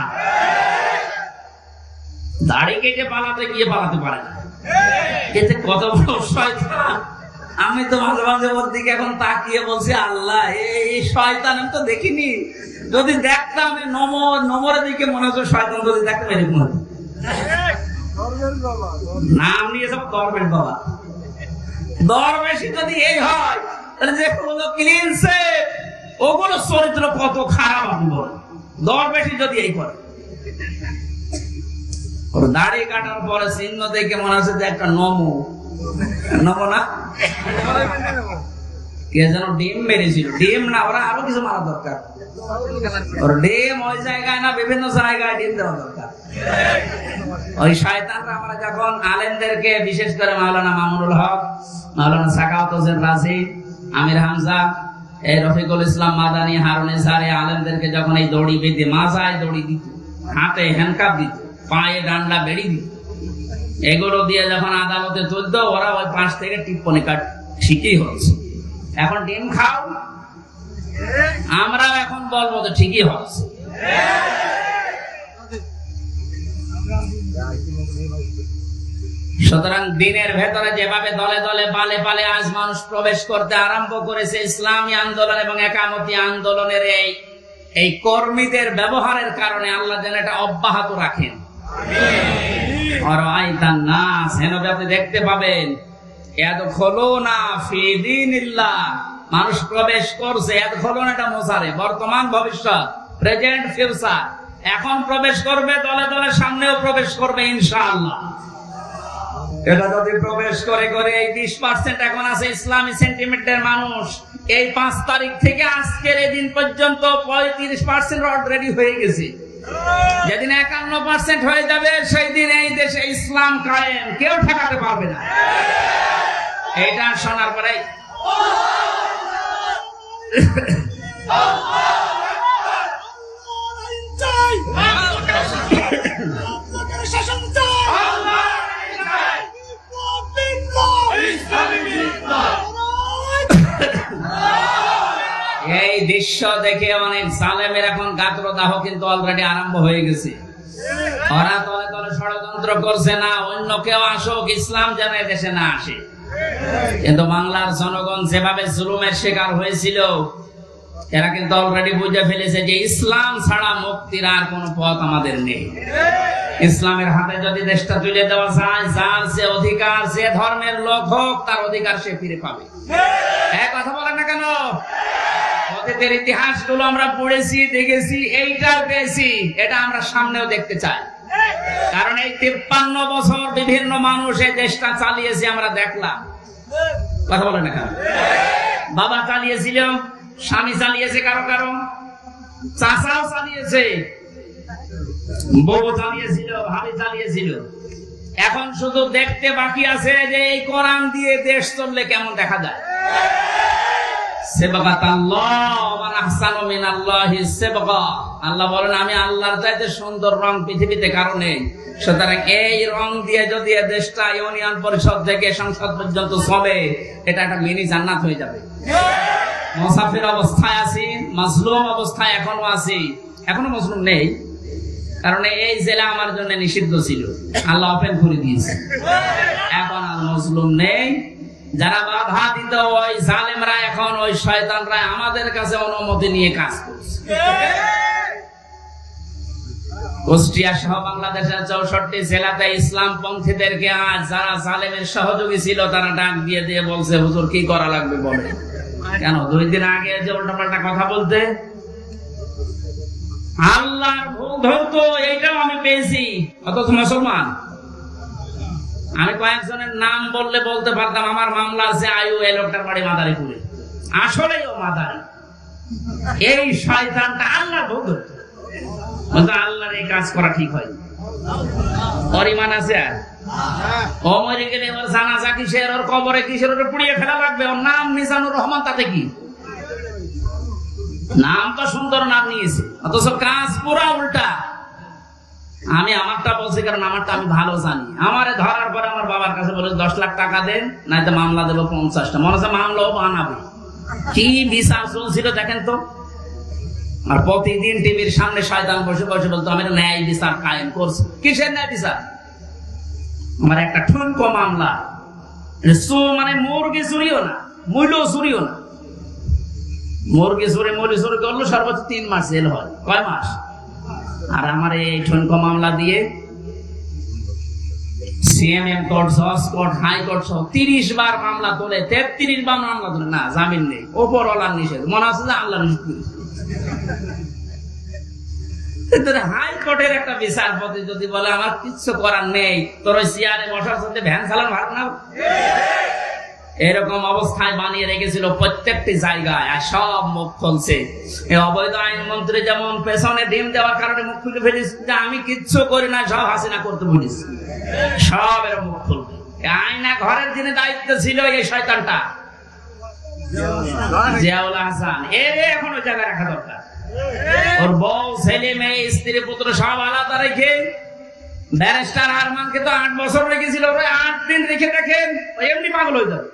দাড়ি কেটে পালাতে গিয়ে পালাতে পারে না, এতে কত বড় শয়তান। আমি তো মাঝে মাঝে ওর দিকে এখন তাকিয়ে বলছি, আল্লাহ এই শয়তান আমি তো দেখিনি, যদি দেখতাম নমরের দিকে মনে হতো শয়তান, যদি দেখতাম এরকম হতো। নাম নিয়ে সব দরবেশ বাবা, দরবেশই যদি এই হয় তাহলে যে কোনো ক্লিনছে ওগুলো চরিত্র কত খারাপ আপনি বলেন। দরবেশই যদি এই করে, ওর দাড়ি কাটার পরে চিহ্ন দেখে মনে হচ্ছে যে একটা নমো না, কে যেন ডিম মেরেছিল, ডিম না, ওরা আরো কিছু মারা দরকার। ওর ডিম ওই জায়গায় না, বিভিন্ন জায়গায় ডিম দেওয়া দরকার। ওই শয়তানরা আমরা যখন আলেমদেরকে, বিশেষ করে মাওলানা মামুনুল হক, মাওলানা সাখাওয়াত হোসেন রাজি, আমির হামজা, এই রফিকুল ইসলাম মাদানী, হারুন ইসহারি, আলেমদেরকে যখন এই দড়ি বেঁধে, মাজায় দড়ি দিত, হাতে হ্যান্ডকাপ দিত, পায়ে ডান্ডা বেড়ি দিত, এগুলো দিয়ে যখন আদালতে তুলতো, ওরা ওই পাশ থেকে টিপ্পনি কাট ঠিকই হচ্ছে। এখন ডিম খাও, আমরা এখন বলবো তো ঠিকই হচ্ছে। সুতরাং দিনের ভেতরে যেভাবে দলে দলে পালে পালে আজ মানুষ প্রবেশ করতে আরম্ভ করেছে, ইসলামী আন্দোলন এবং একামতি আন্দোলনের এই কর্মীদের ব্যবহারের কারণে আল্লাহ যেন এটা অব্যাহত রাখেন। আপনি দেখতে পাবেন মানুষ প্রবেশ করছে, এটা মোসারে বর্তমান ভবিষ্যৎ, প্রেজেন্ট ফিউচার। এখন প্রবেশ করবে দলে দলে, সামনেও প্রবেশ করবে ইনশাআল্লাহ। এটা যদি প্রবেশ করে করে এই 20% এখন আছে ইসলামী সেন্টিমেন্টের মানুষ, এই 5 তারিখ থেকে আজকের এই দিন পর্যন্ত 35% অলরেডি হয়ে গেছে। যেদিন 51% হয়ে যাবে সেই দিন এই দেশে ইসলাম কায়েম, কেউ ঠেকাতে পারবে না। এটা শোনার পরে এই দৃশ্য দেখে অনেক জালেমের এখন গাত্রদাহ কিন্তু অলরেডি আরম্ভ হয়ে গেছে। ওরা তলে তলে ষড়যন্ত্র করছে, না অন্য কেউ আসুক, ইসলাম যেন দেশে না আসে। কিন্তু বাংলার জনগণ যেভাবে জুলুমের শিকার হয়েছিল, এরা কিন্তু অলরেডি বুঝে ফেলেছে যে ইসলাম ছাড়া মুক্তির আর কোন পথ আমাদের নেই। ইসলামের হাতে যদি দেশটা তুলে দেওয়া যায়, যার যে অধিকার, যে ধর্মের লোক হোক, তার অধিকার সে ফিরে পাবে। এক কথা বলেন না কেন? অতীতের ইতিহাস গুলো আমরা পড়েছি, দেখেছি, এইটা পেয়েছি, এটা আমরা সামনেও দেখতে চাই। কারণ এই 53 বছর বিভিন্ন মানুষ এই দেশটা চালিয়েছে, আমরা দেখলাম। কথা বলেন না কেন? বাবা চালিয়েছিল, স্বামী চালিয়েছে, কারো কারো চাচাও চালিয়েছে, বউ চালিয়েছিল, ভাবি চালিয়েছিল। এখন শুধু দেখতে বাকি আছে যে এই কোরআন দিয়ে দেশ চললে কেমন দেখা যায়। আল্লাহ বলেন আমি আল্লাহর চাইতে সুন্দর রং পৃথিবীতে কারণে, সুতরাং এই রং দিয়ে যদি দেশটা ইউনিয়ন পরিষদ থেকে সংসদ পর্যন্ত চলে, এটা একটা মিনি জান্নাত হয়ে যাবে। মুসাফির অবস্থায় আছি, মাজলুম অবস্থায় এখনো আছি, এখনো মজলুম নেই, কারণ এই জেলা আমার জন্য নিষিদ্ধ ছিল, আল্লাহ ওপেন করে দিয়েছে। এখন আর মজলুম নেই। যারা বাধা দিত ওই জালেমরা, এখন ওই শয়তানরা আমাদের কাছে অনুমতি নিয়ে কাজ করছে। কুষ্টিয়া সহ বাংলাদেশের 64 জেলাতে ইসলাম পন্থীদেরকে আজ যারা জালেমের সহযোগী ছিল, তারা ডাক দিয়ে দিয়ে বলছে, হুজুর কি করা লাগবে বলে। কেন? 2 দিন আগে যে উল্টাপাল্টা কথা বলতে আল্লাহর ভুল ধরতো, এইটাও আমি পেয়েছি। অথচ মুসলমান। আমি কয়েকজনের নাম বললে বলতে পারতাম, আমার মামলা আছে আয়ু, এই লোকটার বাড়ি মাদারীপুরে, আসলেই ও মাদারী। এই শয়তানটা আল্লাহ ভুল ধরতো, আল্লাহর এই কাজ করা ঠিক হয়। পরিমাণ আছে আর ও মরে গেলে ওর জানাজা কিসের, ওর কবরে কিসের, ওর পুড়িয়ে ফেলা লাগবে। ওর নাম মিজানুর রহমান, তাতে কি? নাম তো সুন্দর নাম নিয়েছে, অথচ কাজ পুরা উল্টা। আমি আমারটা বলছি কারণ আমারটা আমি ভালো জানি। আমারে ধরার পরে আমার বাবার কাছে বলে 10 লাখ টাকা দেন, নয়তো মামলা দেবো 50টা। মনে হচ্ছে মামলাও বানাবে। কি বিচার চলছিল দেখেন তো। আর প্রতিদিন টিভির সামনে শয়তান বসে বসে বলতো আমি ন্যায় বিচার কায়েম করছি। কিসের ন্যায় বিচার? আমার একটা ঠুনকো মামলা, মানে মুরগি চুরিও না, মূল্য চুরিও না। মুরগি চুরি মুরগি চুরি করলো সর্বোচ্চ 3 মাস জেল হয়। কয় মাস? আর আমার এই ঠুনকো মামলা দিয়ে সিএমএম কোর্ট, জজ কোর্ট, হাইকোর্ট সহ 30 বার মামলা তোলে, 33 বার মামলা তোলে, না জামিন নেই, ওপরওয়ালার নিষেধ। মনে আছে যে আল্লাহ হাইকোর্টের একটা বিচারপতি যদি বলে আমার কিচ্ছু করার নেই, তোর ওই চেয়ারে বসার সাথে ভ্যান চালান ভালো না, এরকম অবস্থায় বানিয়ে রেখেছিল প্রত্যেকটি জায়গায়। আর সব মুখ খুলছে। এই অবৈধ আইনমন্ত্রী যেমন পেছনে ডিম দেওয়ার কারণে মুখ খুলে ফেলিস যে আমি কিচ্ছু করি না, সব হাসিনা করতে বলিস, সব এর মুখ খুলবে। আয়না ঘরের যিনি দায়িত্ব ছিল এই শয়তানটা জিয়াউল হাসান, এর এখন ওই জায়গায় রাখা দরকার। ওর বউ, ছেলে, মেয়ে, স্ত্রী, পুত্র সব আলাদা রেখে, ব্যারিস্টার আরমানকে তো 8 বছর রেখেছিল, 8 দিন রেখে দেখেন এমনি পাগল হয়ে যাবে।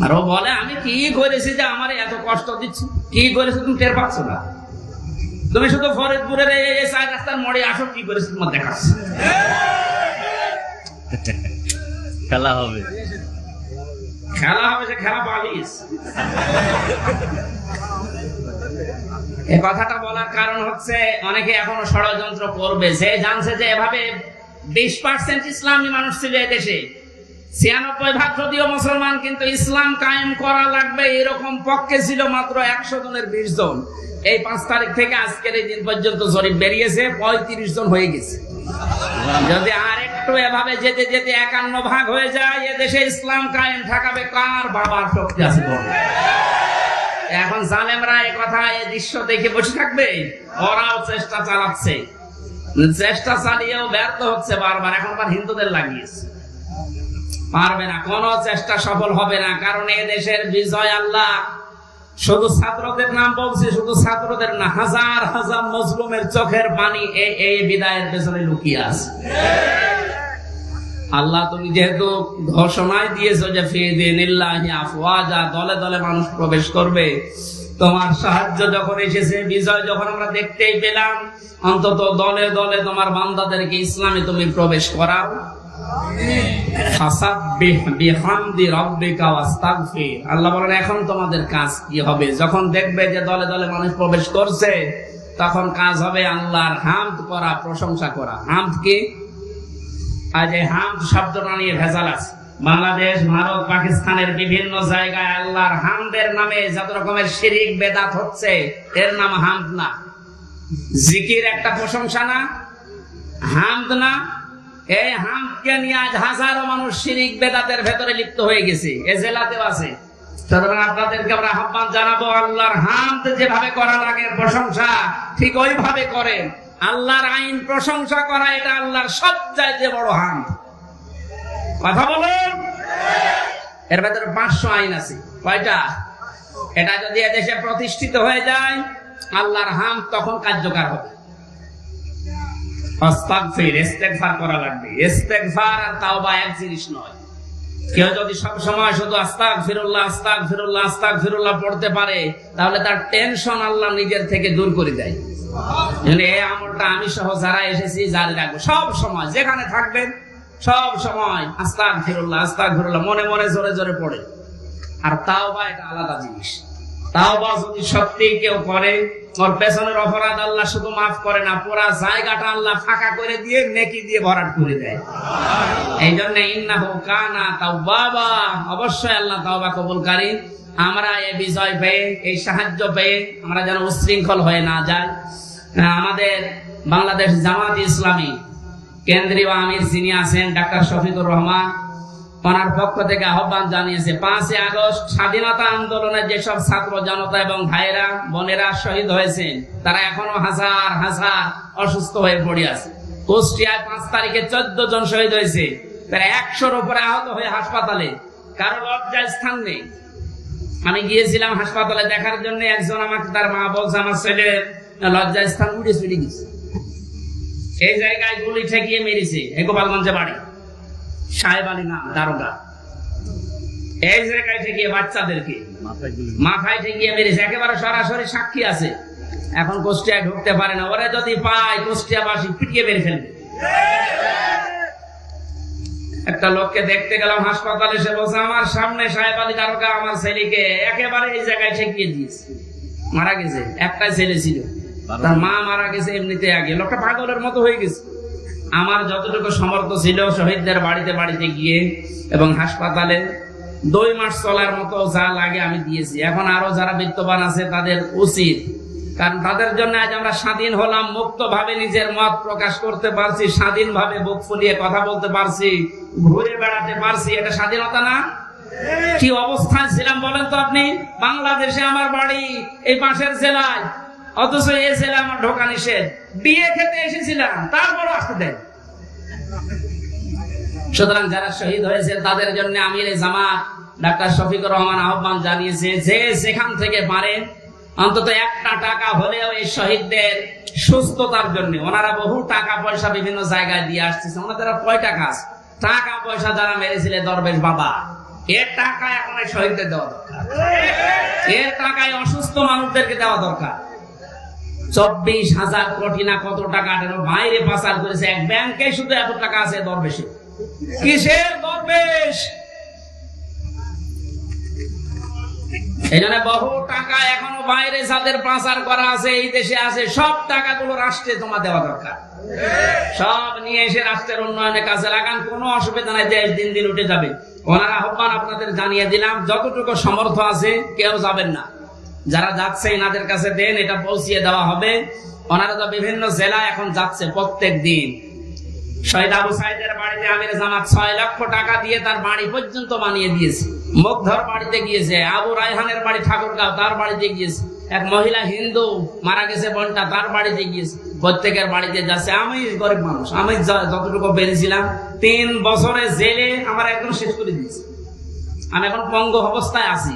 আর ও বলে আমি কি করেছি যে আমার এত কষ্ট দিচ্ছি, কি করেছি তুমি টের পাচ্ছ না, তুমি শুধু ফরিদপুরের এই 4 রাস্তার মোড়ে আসো, কি করেছি তোমার দেখাচ্ছি। খেলা হবে, খেলা হবে, সে খেলা পালিস। এই কথাটা বলার কারণ হচ্ছে অনেকে এখনো ষড়যন্ত্র করবে। সে জানছে যে এভাবে 20% ইসলামী মানুষ ছিল এদেশে, 96% যদিও মুসলমান, কিন্তু ইসলাম কায়েম করা লাগবে এরকম পক্ষে ছিল মাত্র 100 জনের 20 জন। এই 5 তারিখ থেকে আজকের এই দিন পর্যন্ত জরিপ বেরিয়েছে 35 জন হয়ে গেছে। যদি আর একটু এভাবে যেতে যেতে 51 ভাগ হয়ে যায়, এদেশে ইসলাম কায়েম থাকাবে কার বাবার শক্তি আছে? এখন জালেমরা এই কথা, এই দৃশ্য দেখে বসে থাকবে? ওরাও চেষ্টা চালাচ্ছে, চেষ্টা চালিয়েও ব্যর্থ হচ্ছে বারবার। এখন আবার হিন্দুদের লাগিয়েছে, পারবে না, কোন চেষ্টা সফল হবে না। কারণ এই দেশের বিজয় আল্লাহ। শুধু ছাত্রদের নাম বলছে, শুধু ছাত্রদের না, হাজার হাজার মজলুমের চোখের পানি এই বিদায়ের পেছনে লুকিয়ে আছে। আল্লাহ তুমি যেহেতু ঘোষণায় দিয়েছো যে ফিদিনিল্লাহি আফওয়াজা, দলে দলে মানুষ প্রবেশ করবে, তোমার সাহায্য যখন এসেছে, বিজয় যখন আমরা দেখতেই পেলাম, অন্তত দলে দলে তোমার বান্দাদেরকে ইসলামে তুমি প্রবেশ করাও। ফাসাব্বিহ বিহামদি রাব্বিকা ওয়াস্তাগফির। আল্লাহ বলেন এখন তোমাদের কাজ কি হবে? যখন দেখবে যে দলে দলে মানুষ প্রবেশ করছে, তখন কাজ হবে আল্লাহর হামদ করা, প্রশংসা করা। হামদ কি? আজ এই হামদ শব্দটা নিয়ে ভেজাল আছে। বাংলাদেশ, ভারত, পাকিস্তানের বিভিন্ন জায়গায় আল্লাহর হামদের নামে যত রকমের শিরিক বেদাত হচ্ছে, এর নাম হামদ না। জিকির একটা প্রশংসা না? হামদ না? এই হামদকে নিয়ে আজ হাজারো মানুষ শিরিক বেদাতের ভেতরে লিপ্ত হয়ে গেছে, এ জেলাতেও আছে। সুতরাং আপনাদেরকে আমরা আহ্বান জানাবো, আল্লাহর হামদ যেভাবে করা লাগে প্রশংসা, ঠিক ওইভাবে করেন। আল্লাহর আইন প্রশংসা করা, এটা আল্লাহর সবচাইতে বড় হামদ। কথা বলুন। এর ভেতরে 500 আইন আছে। কয়টা? এটা যদি এদেশে প্রতিষ্ঠিত হয়ে যায়, আল্লাহর হামদ তখন কার্যকর হবে। আস্তাগফির, ইস্তেগফার করা লাগবে। ইস্তেগফার আর তাওবা এক জিনিস নয়। কেউ যদি সব সময় শুধু আস্তাগফিরুল্লাহ আস্তাগফিরুল্লাহ আস্তাগফিরুল্লাহ পড়তে পারে, তাহলে তার টেনশন আল্লাহ নিজের থেকে দূর করে দেয়। এই আমলটা আমি সহ যারা এসেছি জারি রাখবো, সব সময় যেখানে থাকবেন সব সময় আস্তাগফিরুল্লাহ আস্তাগফিরুল্লাহ মনে মনে জোরে জোরে পড়ে। আর তাওবা এটা আলাদা জিনিস। তাওবা যদি সত্যি কেউ করে, ওর পেছনের অপরাধ আল্লাহ শুধু মাফ করে না, পুরা জায়গাটা আল্লাহ ফাঁকা করে দিয়ে নেকি দিয়ে ভরাট করে দেয়। এই জন্য ইন্নাহু কানা তাওয়াবা, অবশ্যই আল্লাহ তাওবা কবুলকারী। আমরা এই বিজয় পেয়ে, এই সাহায্য পেয়ে আমরা যেন উচ্ছৃঙ্খল হয়ে না যাই। আমাদের বাংলাদেশ জামাত ইসলামী কেন্দ্রীয় আমির যিনি আছেন ডাক্তার শফিকুর রহমান, ওনার পক্ষ থেকে আহ্বান জানিয়েছে 5 আগস্ট স্বাধীনতা আন্দোলনে যেসব ছাত্র জনতা এবং ভাইরা বোনেরা শহীদ হয়েছেন, তারা এখনো হাজার হাজার অসুস্থ হয়ে পড়ে আছে। কুষ্টিয়ায় 5 তারিখে 14 জন শহীদ হয়েছে, তারা 100-র উপরে আহত হয়ে হাসপাতালে, কারো লজ্জার স্থান নেই। আমি গিয়েছিলাম হাসপাতালে দেখার জন্য, একজন আমাকে তার মা বলছে আমার ছেলে লজ্জার স্থান উঠে চলে গেছে। এই জায়গায় গুলি ঠেকিয়ে মেরেছে, গোপালগঞ্জে বাড়ি, সাহেব আলী নাম, দারোগা। এই জায়গায় ঠেকিয়ে বাচ্চাদেরকে মাথায় ঠেকিয়ে মেরেছে, একেবারে সরাসরি সাক্ষী আছে। এখন কুষ্টিয়ায় ঢুকতে পারে না, ওরা যদি পায় কুষ্টিয়াবাসী পিটিয়ে মেরে ফেলবে। একটা লোককে দেখতে গেলাম হাসপাতালে, সে বলছে আমার সামনে সাহেব আলী দারোগা আমার ছেলেকে একেবারে এই জায়গায় ঠেকিয়ে দিয়েছে, মারা গেছে। একটাই ছেলে ছিল, তার মা মারা গেছে এমনিতে আগে। লোকটা পাগলের মতো হয়ে গেছে। আমার যতটুকু সামর্থ্য ছিল শহীদদের বাড়িতে বাড়িতে গিয়ে এবং হাসপাতালে 2 মাস চলার মতো যা লাগে আমি দিয়েছি। এখন আরো যারা বিত্তবান আছে তাদের উচিত, কারণ তাদের জন্য আজ আমরা স্বাধীন হলাম, মুক্ত ভাবে নিজের মত প্রকাশ করতে পারছি, স্বাধীন ভাবে বুক ফুলিয়ে কথা বলতে পারছি, ঘুরে বেড়াতে পারছি। এটা স্বাধীনতা না? কি অবস্থায় ছিলাম বলেন তো আপনি? বাংলাদেশে আমার বাড়ি এই পাশের জেলায়, অথচ এই জেলা আমার ঢোকা নিষেধ। বিয়ে খেতে এসেছিলাম, তারপরও আসতে দেন। সুতরাং যারা শহীদ হয়েছে তাদের জন্য আমির জামাত ডাক্তার শফিকুর রহমান আহ্বান জানিয়েছে যে যেখান থেকে পারেন অন্তত 1টা টাকা হলেও এই শহীদদের সুস্থতার জন্য। ওনারা বহু টাকা পয়সা বিভিন্ন জায়গায় দিয়ে আসতেছে। ওনাদের কয়টা কাজ, টাকা পয়সা যারা মেরেছিলেন দরবেশ বাবা, এর টাকা এখন এই শহীদদের দেওয়া দরকার। এর টাকায় অসুস্থ মানুষদেরকে দেওয়া দরকার। 24,000 কোটি না কত টাকা বাইরে পাচার করেছে। এক ব্যাংকে শুধু এত টাকা আছে দরবেশে। কিসের দরবেশ? এই জন্য বহু টাকা এখনো বাইরে যাদের পাচার করা আছে এই দেশে আছে, সব টাকাগুলো রাষ্ট্রে জমা দেওয়া দরকার। সব নিয়ে এসে রাষ্ট্রের উন্নয়নের কাজে লাগান, কোনো অসুবিধা নাই, দেশ দিন দিন উঠে যাবে। ওনার আহ্বান আপনাদের জানিয়ে দিলাম, যতটুকু সমর্থ আছে কেউ যাবেন না, যারা যাচ্ছে এনাদের কাছে দেন, এটা পৌঁছিয়ে দেওয়া হবে। ওনারা তো বিভিন্ন জেলায় এখন যাচ্ছে প্রত্যেক দিন। শহীদ আবু সাইদের বাড়িতে আমির জামাত 6 লক্ষ টাকা দিয়ে তার বাড়ি পর্যন্ত বানিয়ে দিয়েছে। মুগ্ধর বাড়িতে গিয়েছে, আবু রায়হানের বাড়ি ঠাকুরগাঁও, তার বাড়িতে গিয়েছে। এক মহিলা হিন্দু মারা গেছে বোনটা, তার বাড়িতে গিয়েছে। প্রত্যেকের বাড়িতে যাচ্ছে। আমি গরিব মানুষ, আমি যতটুকু পেরেছিলাম 3 বছরে জেলে আমার একদম শেষ করে দিয়েছে। আমি এখন পঙ্গু অবস্থায় আছি।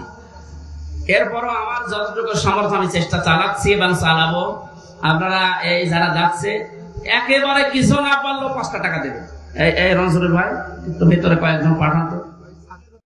এরপরও আমার যতটুকু সামর্থ্য আমি চেষ্টা চালাচ্ছি এবং চালাবো। আপনারা এই যারা যাচ্ছে একেবারে কিছু না পারলেও 5টা টাকা দেবেন। এই রনসুরের ভাই একটু ভেতরে কয়েকজন পাঠান তো।